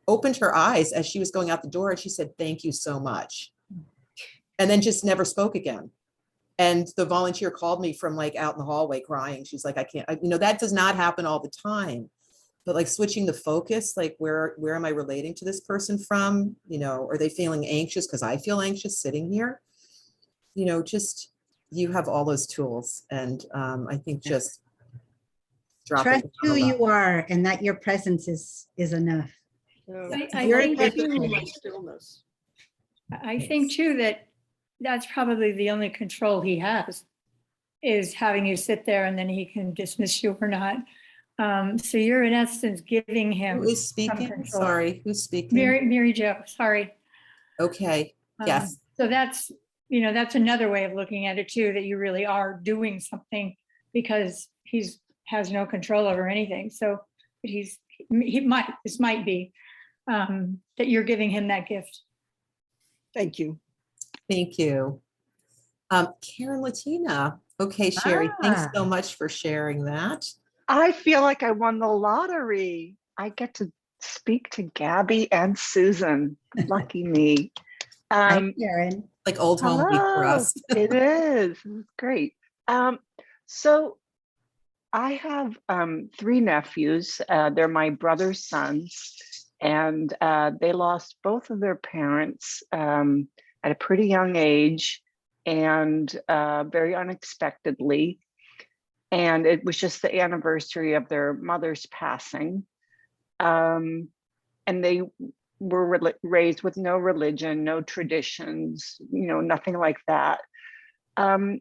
opened her eyes as she was going out the door and she said, thank you so much. And then just never spoke again. And the volunteer called me from like out in the hallway crying. She's like, I can't, you know, that does not happen all the time. But like switching the focus, like where am I relating to this person from? You know, are they feeling anxious because I feel anxious sitting here? You know, just you have all those tools. And I think just drop Trust it. who you are and that your presence is enough. You're think in my stillness. I think too that that's probably the only control he has, is having you sit there and then he can dismiss you or not. So you're in essence giving him. Who is speaking? control. Sorry, who's speaking? Mary Jo, sorry. Okay, yes. So that's, you know, that's another way of looking at it too, that you really are doing something because has no control over anything. So this might be that you're giving him that gift. Thank you. Thank you. Karen Latina. Okay, Sherry, thanks so much for sharing that. I feel like I won the lottery. I get to speak to Gabby and Susan. Lucky me. Hi, Karen. Like old home week for us. It is. It's great. So I have 3 nephews. They're my brother's sons, and they lost both of their parents at a pretty young age and very unexpectedly. And it was just the anniversary of their mother's passing. And they were raised with no religion, no traditions, you know, nothing like that. Do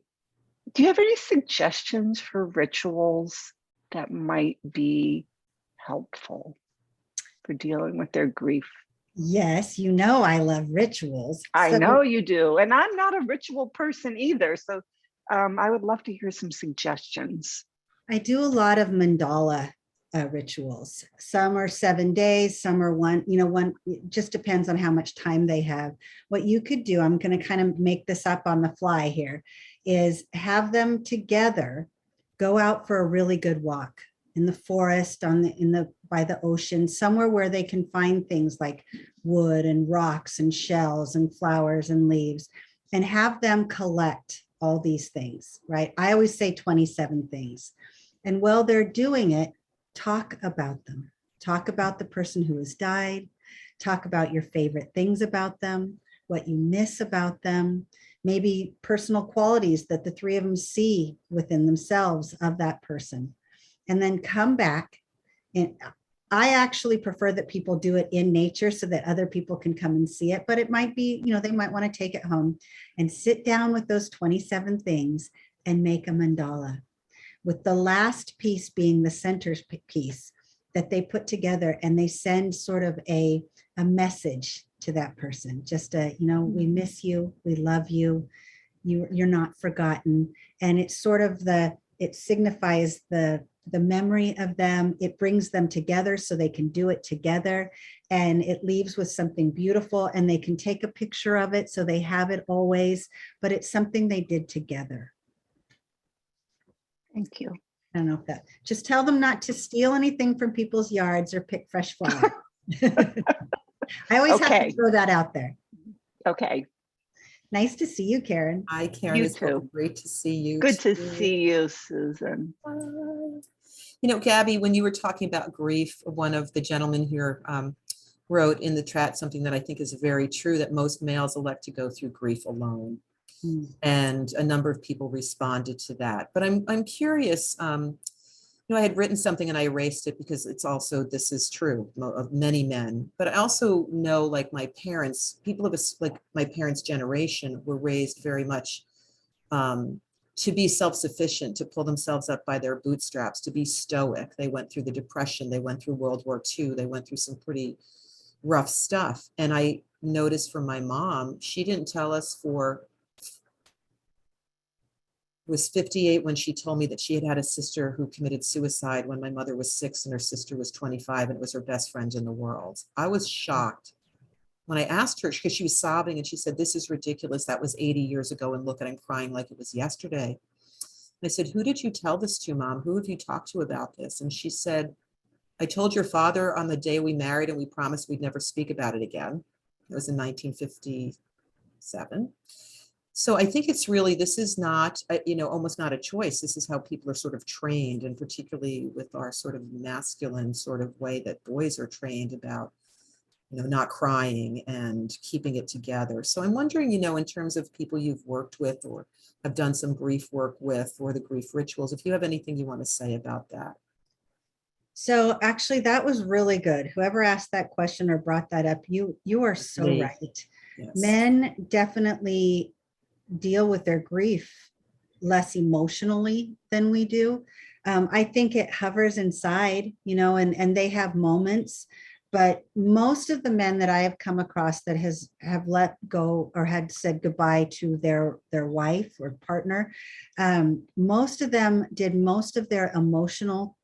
you have any suggestions for rituals that might be helpful for dealing with their grief? Yes, you know I love rituals. I know you do. And I'm not a ritual person either. So I would love to hear some suggestions. I do a lot of mandala rituals. Some are 7 days, some are one, it just depends on how much time they have. What you could do, I'm going to kind of make this up on the fly here, is have them together go out for a really good walk in the forest, by the ocean, somewhere where they can find things like wood and rocks and shells and flowers and leaves, and have them collect all these things, right? I always say 27 things. And while they're doing it, talk about them. Talk about the person who has died. Talk about your favorite things about them, what you miss about them, maybe personal qualities that the three of them see within themselves of that person. And then come back. And I actually prefer that people do it in nature so that other people can come and see it. But it might be, they might want to take it home and sit down with those 27 things and make a mandala, with the last piece being the center piece that they put together, and they send sort of a message to that person. Just we miss you, we love you, you're not forgotten. And it's sort of it signifies the memory of them. It brings them together so they can do it together, and it leaves with something beautiful, and they can take a picture of it so they have it always, but it's something they did together. Thank you. I don't know if just tell them not to steal anything from people's yards or pick fresh flowers. I always have to throw that out there. Okay. Nice to see you, Karen. Hi, Karen. You It's too. great to see you. Good to too. see you, Susan. Gabby, when you were talking about grief, one of the gentlemen here wrote in the chat something that I think is very true, that most males elect to go through grief alone. And a number of people responded to that. But I'm curious, I had written something and I erased it because this is true of many men. But I also know, like my parents, people of like my parents' generation were raised very much to be self-sufficient, to pull themselves up by their bootstraps, to be stoic. They went through the Depression, they went through World War II, they went through some pretty rough stuff. And I noticed from my mom, she didn't tell us was 58 when she told me that she had a sister who committed suicide when my mother was 6 and her sister was 25, and it was her best friend in the world. I was shocked when I asked her, because she was sobbing and she said, "This is ridiculous. That was 80 years ago. And look, I'm crying like it was yesterday." I said, "Who did you tell this to, Mom? Who have you talked to about this?" And she said, "I told your father on the day we married and we promised we'd never speak about it again." It was in 1957. So I think it's really, this is not, almost not a choice. This is how people are sort of trained, and particularly with our sort of masculine sort of way that boys are trained about, not crying and keeping it together. So I'm wondering, in terms of people you've worked with or have done some grief work with, or the grief rituals, if you have anything you want to say about that. So actually, that was really good. Whoever asked that question or brought that up, you are so right. Yes. Men definitely deal with their grief less emotionally than we do. I think it hovers inside, and they have moments, but most of the men that I have come across that have let go or had said goodbye to their wife or partner, most of them did most of their emotional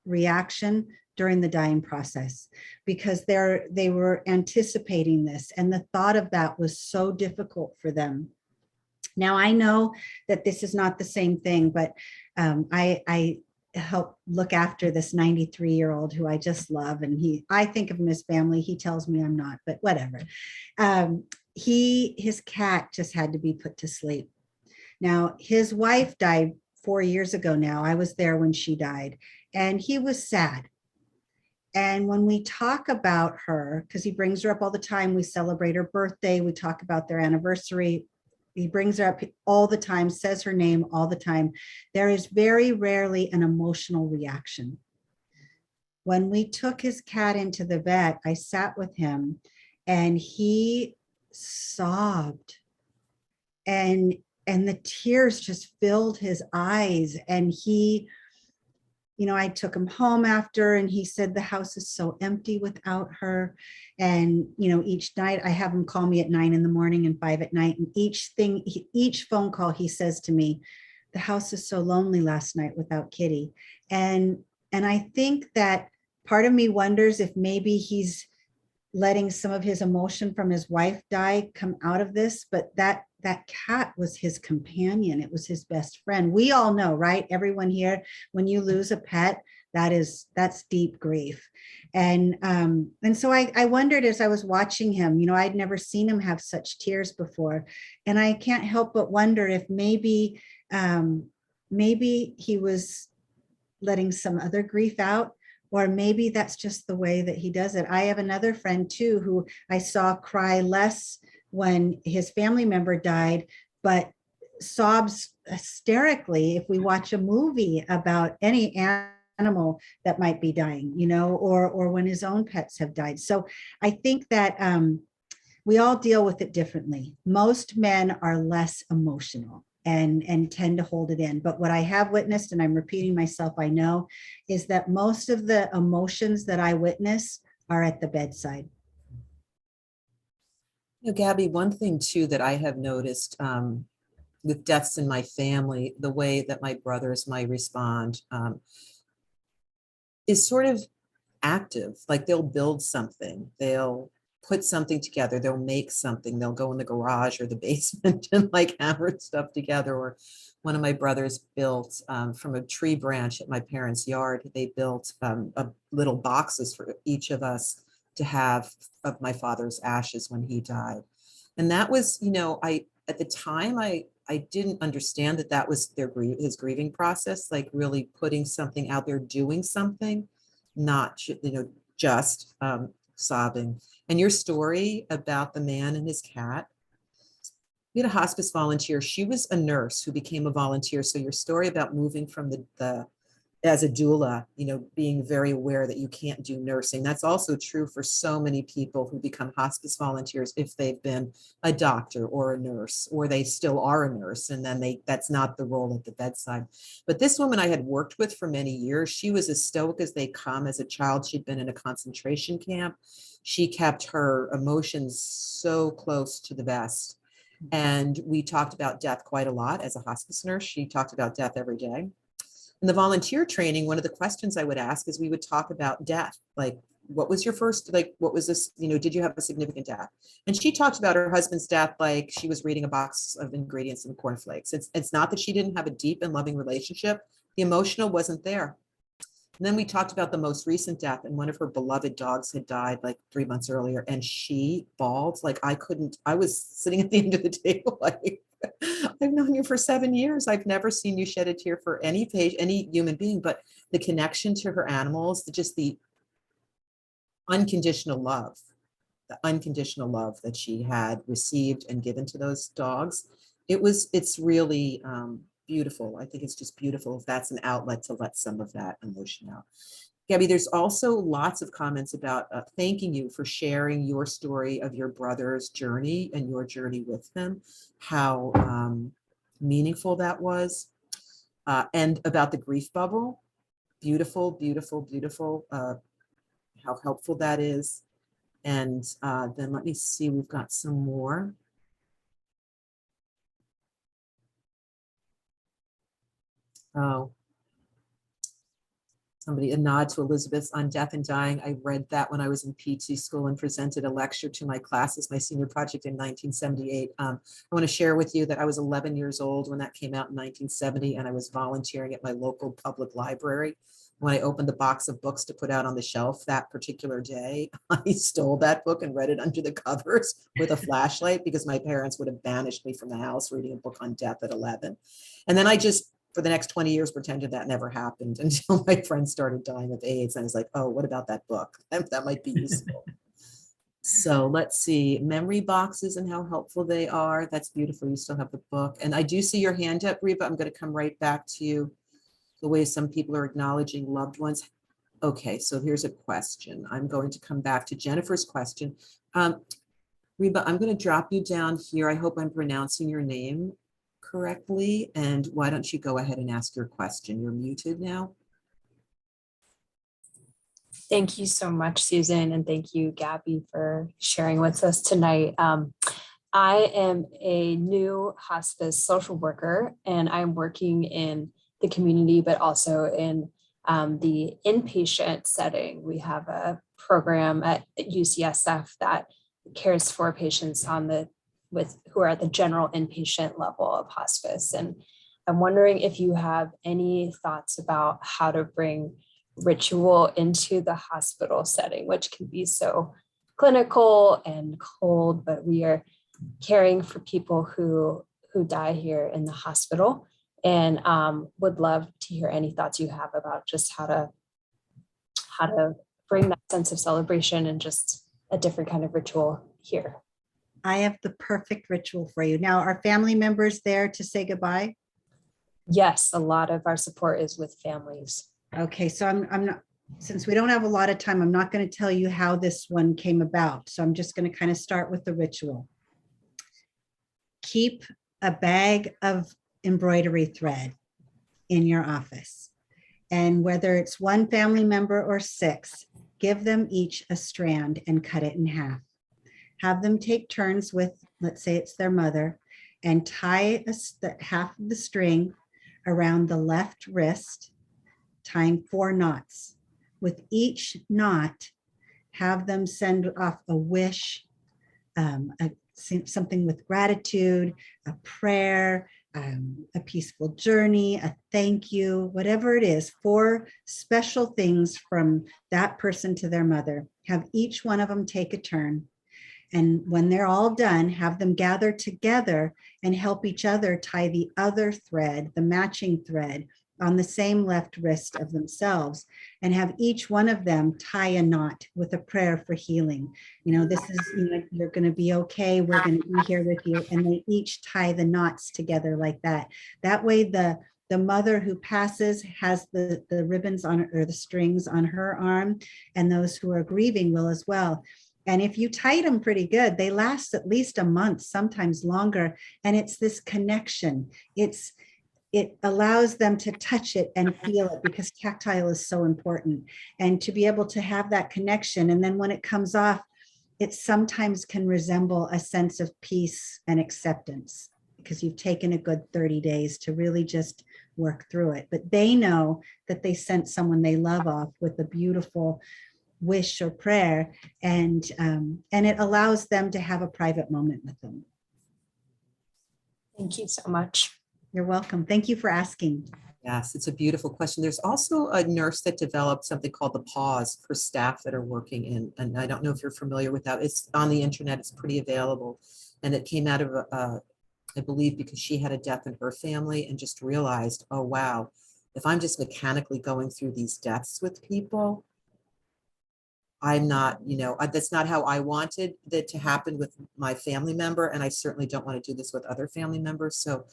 reaction during the dying process, because they were anticipating this, and the thought of that was so difficult for them. Now, I know that this is not the same thing, but I help look after this 93-year-old who I just love. And I think of him as family. He tells me I'm not, but whatever. His cat just had to be put to sleep. Now, his wife died 4 years ago now. I was there when she died, and he was sad. And when we talk about her, because he brings her up all the time, we celebrate her birthday, we talk about their anniversary. He brings her up all the time, says her name all the time. There is very rarely an emotional reaction. When we took his cat into the vet, I sat with him and he sobbed. And the tears just filled his eyes. And he, I took him home after, and he said the house is so empty without her. And, each night I have him call me at 9 a.m. and 5 p.m. And each phone call, he says to me, "The house is so lonely last night without Kitty." And I think that part of me wonders if maybe he's letting some of his emotion from his wife die come out of this, but that cat was his companion. It was his best friend. We all know, right? Everyone here, when you lose a pet, that's deep grief. And so I wondered as I was watching him, I'd never seen him have such tears before. And I can't help but wonder if maybe he was letting some other grief out, or maybe that's just the way that he does it. I have another friend too, who I saw cry less when his family member died, but sobs hysterically if we watch a movie about any animal that might be dying, or when his own pets have died. So I think that we all deal with it differently. Most men are less emotional and tend to hold it in. But what I have witnessed, and I'm repeating myself, I know, is that most of the emotions that I witness are at the bedside. Gabby, one thing too that I have noticed with deaths in my family, the way that my brothers might respond is sort of active. Like they'll build something, they'll put something together, they'll make something, they'll go in the garage or the basement and like hammer stuff together. Or one of my brothers built from a tree branch at my parents' yard, they built little boxes for each of us to have of my father's ashes when he died. And that was, at the time, I didn't understand that was his grieving process, like really putting something out there, doing something, not, just sobbing. And your story about the man and his cat, we had a hospice volunteer. She was a nurse who became a volunteer. So your story about moving from the as a doula, being very aware that you can't do nursing. That's also true for so many people who become hospice volunteers if they've been a doctor or a nurse, or they still are a nurse, and then that's not the role at the bedside. But this woman I had worked with for many years, she was as stoic as they come. As a child, she'd been in a concentration camp. She kept her emotions so close to the vest. And we talked about death quite a lot as a hospice nurse. She talked about death every day. In the volunteer training, one of the questions I would ask is we would talk about death. Like, what was your first, what was this, did you have a significant death? And she talked about her husband's death like she was reading a box of ingredients and cornflakes. It's not that she didn't have a deep and loving relationship. The emotional wasn't there. And then we talked about the most recent death, and one of her beloved dogs had died like 3 months earlier, and she bawled like I was sitting at the end of the table like, I've known you for 7 years. I've never seen you shed a tear for any human being, but the connection to her animals, just the unconditional love that she had received and given to those dogs. It's really beautiful. I think it's just beautiful if that's an outlet to let some of that emotion out. Gabby, there's also lots of comments about thanking you for sharing your story of your brother's journey and your journey with him, how meaningful that was, and about the grief bubble. Beautiful, beautiful, beautiful, how helpful that is. And then let me see, we've got some more. Oh. Somebody, a nod to Elisabeth on death and dying. I read that when I was in PT school and presented a lecture to my classes, my senior project in 1978. I want to share with you that I was 11 years old when that came out in 1970, and I was volunteering at my local public library. When I opened the box of books to put out on the shelf that particular day, I stole that book and read it under the covers with a flashlight because my parents would have banished me from the house reading a book on death at 11. And then I just, for the next 20 years, pretended that never happened until my friends started dying of AIDS. And I was like, oh, what about that book? That might be useful. So let's see, memory boxes and how helpful they are. That's beautiful. You still have the book. And I do see your hand up, Reba. I'm going to come right back to you. The way some people are acknowledging loved ones. Okay, so here's a question. I'm going to come back to Jennifer's question. Reba, I'm going to drop you down here. I hope I'm pronouncing your name correctly. And why don't you go ahead and ask your question? You're muted now. Thank you so much, Susan, and thank you, Gabby, for sharing with us tonight. I am a new hospice social worker, and I'm working in the community, but also in the inpatient setting. We have a program at UCSF that cares for patients who are at the general inpatient level of hospice. And I'm wondering if you have any thoughts about how to bring ritual into the hospital setting, which can be so clinical and cold, but we are caring for people who die here in the hospital, and would love to hear any thoughts you have about just how to bring that sense of celebration and just a different kind of ritual here. I have the perfect ritual for you. Now, are family members there to say goodbye? Yes, a lot of our support is with families. Okay, so I'm not, since we don't have a lot of time, I'm not going to tell you how this one came about. So I'm just going to kind of start with the ritual. Keep a bag of embroidery thread in your office. And whether it's one family member or 6, give them each a strand and cut it in half. Have them take turns with, let's say it's their mother, and tie half of the string around the left wrist, tying 4 knots. With each knot, have them send off a wish, something with gratitude, a prayer, a peaceful journey, a thank you, whatever it is, 4 special things from that person to their mother. Have each one of them take a turn. And when they're all done, have them gather together and help each other tie the other thread, the matching thread, on the same left wrist of themselves, and have each one of them tie a knot with a prayer for healing. This is, you're going to be okay. We're going to be here with you. And they each tie the knots together like that. That way, the mother who passes has the ribbons on, or the strings on her arm, and those who are grieving will as well. And if you tied them pretty good, they last at least a month, sometimes longer. And it's this connection. It allows them to touch it and feel it, because tactile is so important, and to be able to have that connection. And then when it comes off, it sometimes can resemble a sense of peace and acceptance, because you've taken a good 30 days to really just work through it. But they know that they sent someone they love off with a beautiful wish or prayer, and it allows them to have a private moment with them. Thank you so much. You're welcome. Thank you for asking. Yes, it's a beautiful question. There's also a nurse that developed something called the pause for staff that are working in, and I don't know if you're familiar with that. It's on the internet. It's pretty available. And it came out of, I believe, because she had a death in her family and just realized, oh, wow, if I'm just mechanically going through these deaths with people, I'm not, that's not how I wanted that to happen with my family member. And I certainly don't want to do this with other family members. So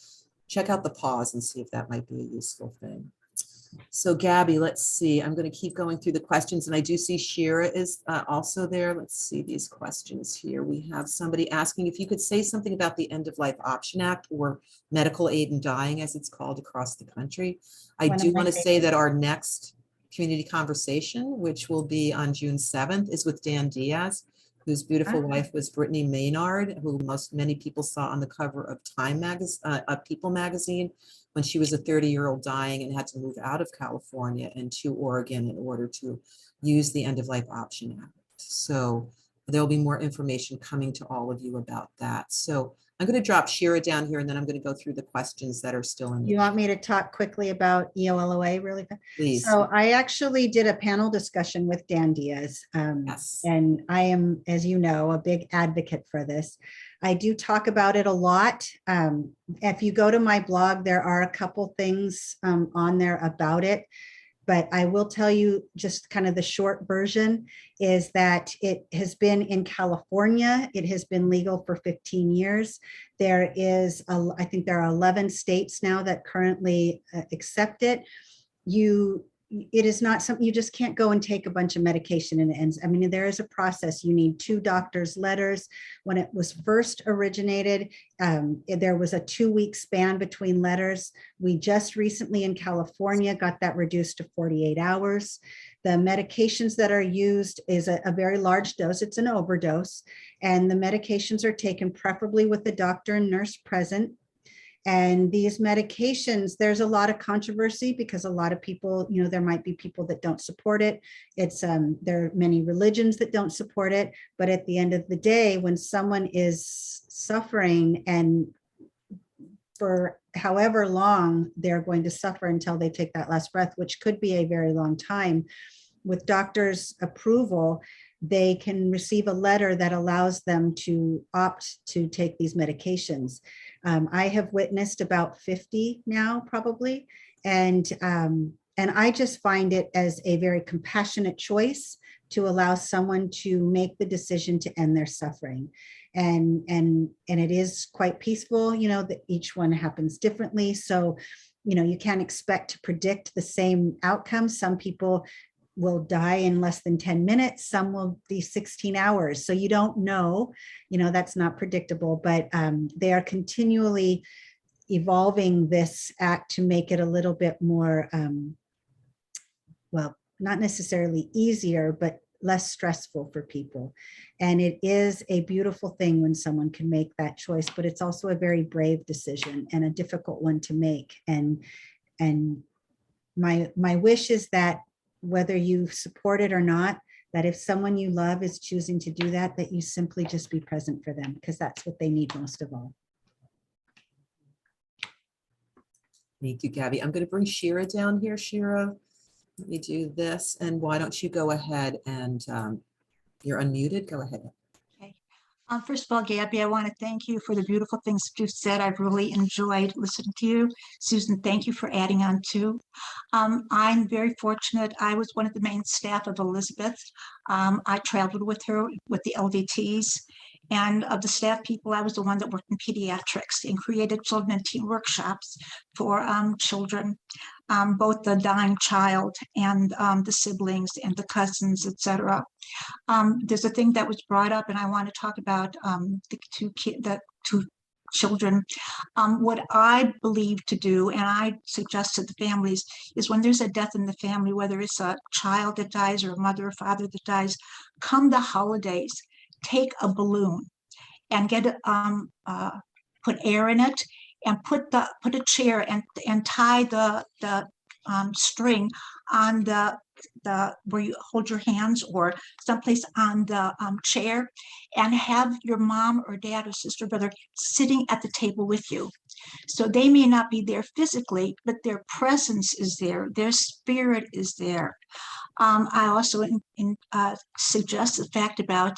check out the pause and see if that might be a useful thing. So Gabby, let's see. I'm going to keep going through the questions, and I do see Shira is also there. Let's see these questions here. We have somebody asking if you could say something about the End of Life Option Act, or medical aid in dying, as it's called across the country. I do want to say that our next community conversation, which will be on June 7th, is with Dan Diaz, whose beautiful wife was Brittany Maynard, who many people saw on the cover of Time magazine, People magazine, when she was a 30-year-old dying and had to move out of California and to Oregon in order to use the End of Life Option Act. So there'll be more information coming to all of you about that. So I'm going to drop Shira down here, and then I'm going to go through the questions that are still in. You want me to talk quickly about EOLOA really fast? Please. So I actually did a panel discussion with Dan Diaz. Yes. And I am, as you know, a big advocate for this. I do talk about it a lot. If you go to my blog, there are a couple things on there about it. But I will tell you just kind of the short version is that it has been in California. It has been legal for 15 years. There is, I think there are 11 states now that currently accept it. It is not something, you just can't go and take a bunch of medication and it ends. I mean, there is a process. You need 2 doctors' letters. When it was first originated, there was a 2-week span between letters. We just recently in California got that reduced to 48 hours. The medications that are used is a very large dose. It's an overdose. And the medications are taken preferably with the doctor and nurse present. And these medications, there's a lot of controversy because a lot of people, there might be people that don't support it. There are many religions that don't support it. But at the end of the day, when someone is suffering and for however long they're going to suffer until they take that last breath, which could be a very long time. With doctors' approval, they can receive a letter that allows them to opt to take these medications. I have witnessed about 50 now, probably, and I just find it as a very compassionate choice to allow someone to make the decision to end their suffering. And it is quite peaceful, you know, that each one happens differently. So, you know, you can't expect to predict the same outcome. Some people will die in less than 10 minutes. Some will be 16 hours. So you don't know, you know, that's not predictable, but they are continually evolving this act to make it a little bit more, well, not necessarily easier, but less stressful for people. And it is a beautiful thing when someone can make that choice, but it's also a very brave decision and a difficult one to make. And my wish is that whether you support it or not, that if someone you love is choosing to do that, that you simply just be present for them, because that's what they need most of all. Thank you, Gabby. I'm going to bring Shira down here. Shira, let me do this. And why don't you go ahead and you're unmuted. Go ahead. Okay. First of all, Gabby, I want to thank you for the beautiful things that you've said. I've really enjoyed listening to you. Susan, thank you for adding on too. I'm very fortunate. I was one of the main staff of Elisabeth. I traveled with her with the LVTs. And of the staff people, I was the one that worked in pediatrics and created children and teen workshops for children, both the dying child and the siblings and the cousins, etc. There's a thing that was brought up, and I want to talk about the two children. What I believe to do, and I suggest to the families, is when there's a death in the family, whether it's a child that dies or a mother or father that dies, come the holidays, take a balloon and get put air in it, and put a chair and tie the string on the where you hold your hands, or someplace on the chair, and have your mom or dad or sister or brother sitting at the table with you. So they may not be there physically, but their presence is there, their spirit is there. I also suggest the fact about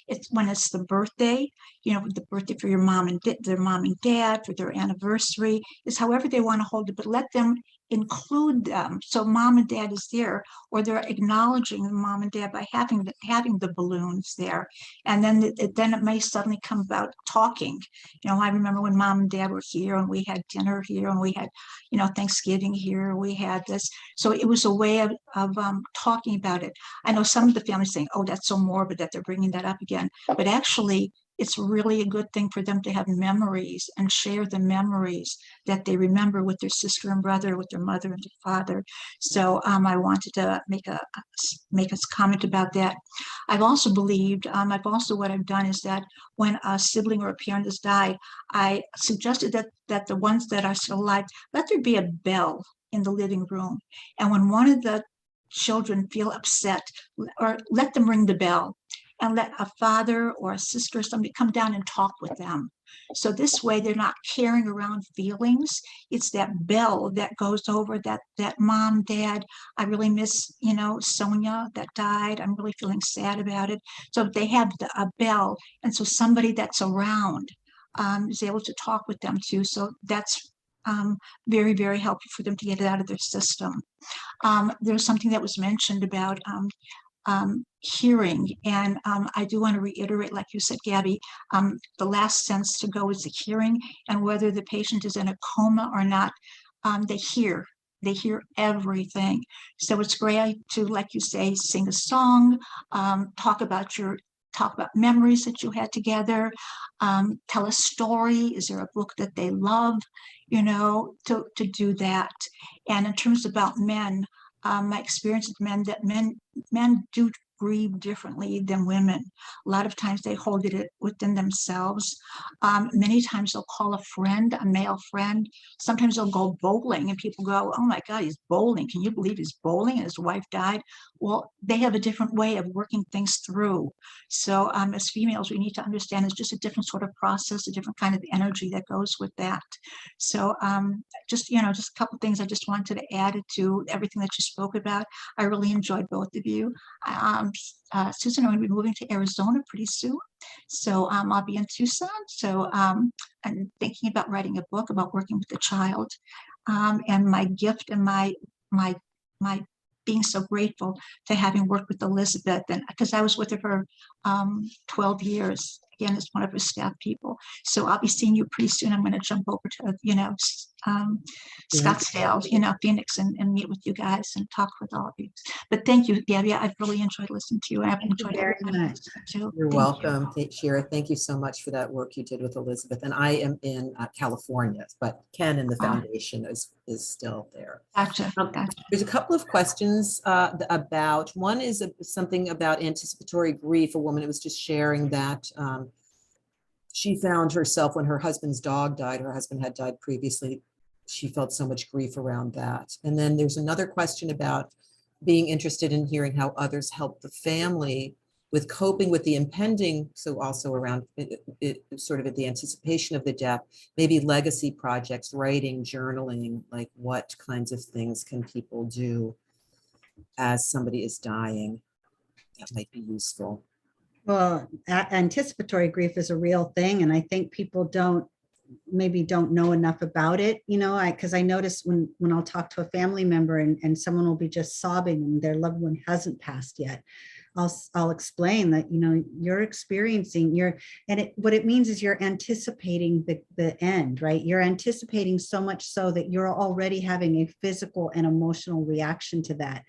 it's when it's the birthday, you know, the birthday for your mom and their mom and dad, for their anniversary, is however they want to hold it, but let them include them. So mom and dad is there, or they're acknowledging the mom and dad by having the balloons there. And then it may suddenly come about talking. You know, I remember when mom and dad were here, and we had dinner here, and we had, you know, Thanksgiving here, we had this. So it was a way of talking about it. I know some of the families saying, oh, that's so morbid that they're bringing that up again. But actually, it's really a good thing for them to have memories and share the memories that they remember with their sister and brother, with their mother and their father. So I wanted to make a comment about that. I've also believed, what I've done is that when a sibling or a parent has died, I suggested that the ones that are still alive, let there be a bell in the living room. And when one of the children feel upset, or let them ring the bell, and let a father or a sister or somebody come down and talk with them. So this way they're not carrying around feelings. It's that bell that goes over that mom, dad, I really miss, you know, Sonia that died. I'm really feeling sad about it. So they have a bell. And so somebody that's around is able to talk with them too. So that's very, very helpful for them to get it out of their system. There's something that was mentioned about hearing, and I do want to reiterate, like you said, Gabby, the last sense to go is the hearing, and whether the patient is in a coma or not, they hear everything. So it's great to, like you say, sing a song, talk about memories that you had together, tell a story. Is there a book that they love, you know, to do that. And in terms about men, my experience with men, that men do grieve differently than women. A lot of times they hold it within themselves. Many times they'll call a friend, a male friend. Sometimes they'll go bowling and people go, oh my God, he's bowling. Can you believe he's bowling and his wife died? Well, they have a different way of working things through. So as females, we need to understand it's just a different sort of process, a different kind of energy that goes with that. So just a couple things I just wanted to add to everything that you spoke about. I really enjoyed both of you. Susan, I'm going to be moving to Arizona pretty soon. So I'll be in Tucson. So I'm thinking about writing a book about working with the child. And my gift and my being so grateful to having worked with Elisabeth, and because I was with her for 12 years, again, as one of her staff people. So I'll be seeing you pretty soon. I'm going to jump over to, Scottsdale, Phoenix, and meet with you guys and talk with all of you. But thank you, Gabby. I've really enjoyed listening to you. I've Thank you enjoyed very everybody much. listening too. You're Thank you. welcome, Shira. Thank you so much for that work you did with Elisabeth. And I am in California, but Ken and the foundation is still there. Gotcha. There's a couple of questions about, one is something about anticipatory grief. A woman was just sharing that she found herself when her husband's dog died, her husband had died previously, she felt so much grief around that. And then there's another question about being interested in hearing how others help the family with coping with the impending, so also around sort of at the anticipation of the death, maybe legacy projects, writing, journaling, like what kinds of things can people do as somebody is dying that might be useful. Well, anticipatory grief is a real thing. And I think people maybe don't know enough about it, because I notice when I'll talk to a family member and someone will be just sobbing and their loved one hasn't passed yet, I'll explain that, you're experiencing what it means is you're anticipating the end, right? You're anticipating so much so that you're already having a physical and emotional reaction to that.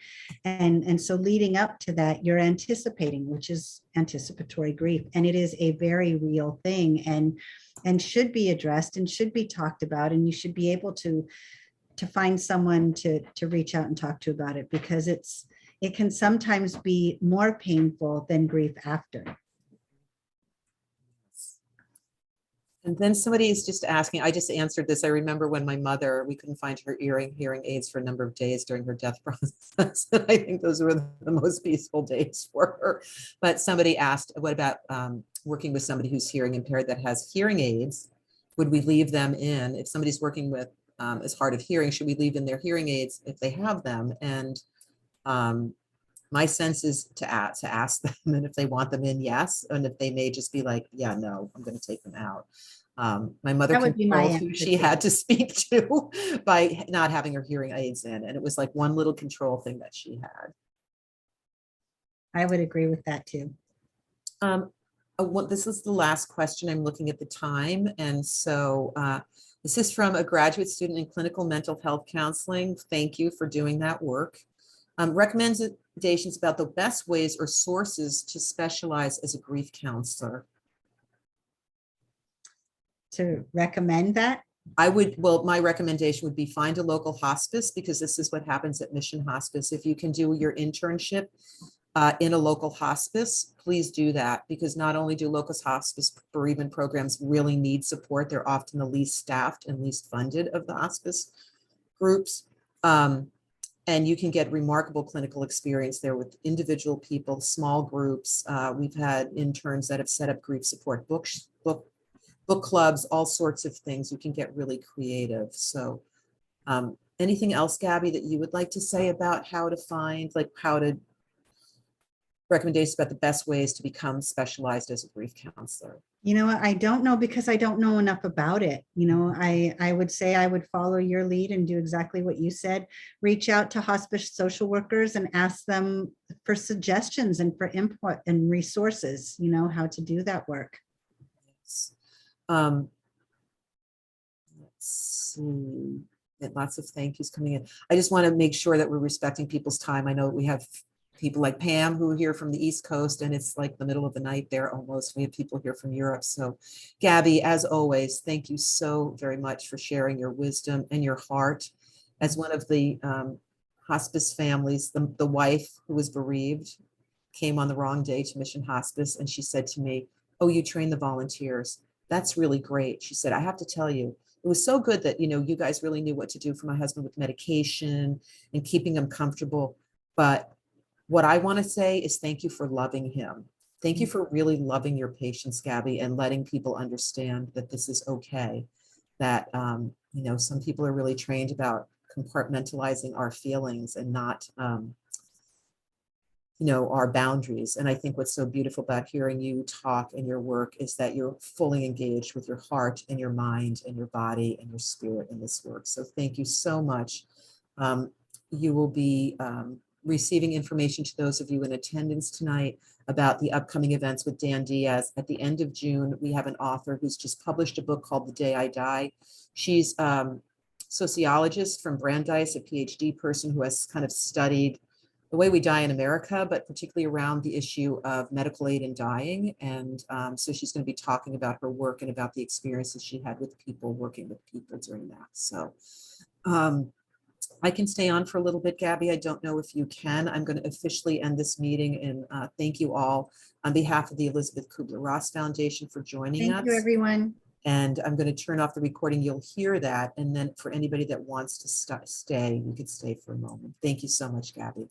And so leading up to that, you're anticipating, which is anticipatory grief. And it is a very real thing and should be addressed and should be talked about. And you should be able to find someone to reach out and talk to about it, because it can sometimes be more painful than grief after. And then somebody is just asking, I just answered this. I remember when my mother, we couldn't find her hearing aids for a number of days during her death process. I think those were the most peaceful days for her. But somebody asked, what about working with somebody who's hearing impaired that has hearing aids? Would we leave them in? If somebody's working with is hard of hearing, should we leave in their hearing aids if they have them? And my sense is to ask them, and if they want them in, yes. And if they may just be like, yeah, no, I'm going to take them out. My mother That would be my controlled who she had to speak to by not having her hearing aids in. And it was like one little control thing that she had. I would agree with that too. This is the last question. I'm looking at the time. And so this is from a graduate student in clinical mental health counseling. Thank you for doing that work. Recommendations about the best ways or sources to specialize as a grief counselor. To recommend that? My recommendation would be find a local hospice, because this is what happens at Mission Hospice. If you can do your internship in a local hospice, please do that, because not only do local hospice bereavement programs really need support, they're often the least staffed and least funded of the hospice groups. And you can get remarkable clinical experience there with individual people, small groups. We've had interns that have set up grief support book clubs, all sorts of things. You can get really creative. So anything else, Gabby, that you would like to say about how to find, recommendations about the best ways to become specialized as a grief counselor? I don't know, because I don't know enough about it. I would say I would follow your lead and do exactly what you said. Reach out to hospice social workers and ask them for suggestions and for input and resources, how to do that work. Yes. Let's see. Lots of thank yous coming in. I just want to make sure that we're respecting people's time. I know we have people like Pam who are here from the East Coast, and it's like the middle of the night there almost. We have people here from Europe. So Gabby, as always, thank you so very much for sharing your wisdom and your heart as one of the hospice families, the wife who was bereaved. came on the wrong day to Mission Hospice, and she said to me, "Oh, you train the volunteers. That's really great." She said, "I have to tell you, it was so good that, you guys really knew what to do for my husband with medication and keeping him comfortable. But what I want to say is thank you for loving him. Thank you for really loving your patients, Gabby, and letting people understand that this is okay. That, some people are really trained about compartmentalizing our feelings and not, our boundaries. And I think what's so beautiful about hearing you talk and your work is that you're fully engaged with your heart and your mind and your body and your spirit in this work. So thank you so much. You will be receiving information to those of you in attendance tonight about the upcoming events with Dan Diaz. At the end of June, we have an author who's just published a book called The Day I Die. She's sociologist from Brandeis, a PhD person who has kind of studied the way we die in America, but particularly around the issue of medical aid in dying. And so she's going to be talking about her work and about the experiences she had with people, working with people during that. So I can stay on for a little bit, Gabby. I don't know if you can. I'm going to officially end this meeting, and thank you all on behalf of the Elisabeth Kübler-Ross Foundation for joining us. Thank you, everyone. And I'm going to turn off the recording. You'll hear that. And then for anybody that wants to stay, you could stay for a moment. Thank you so much, Gabby.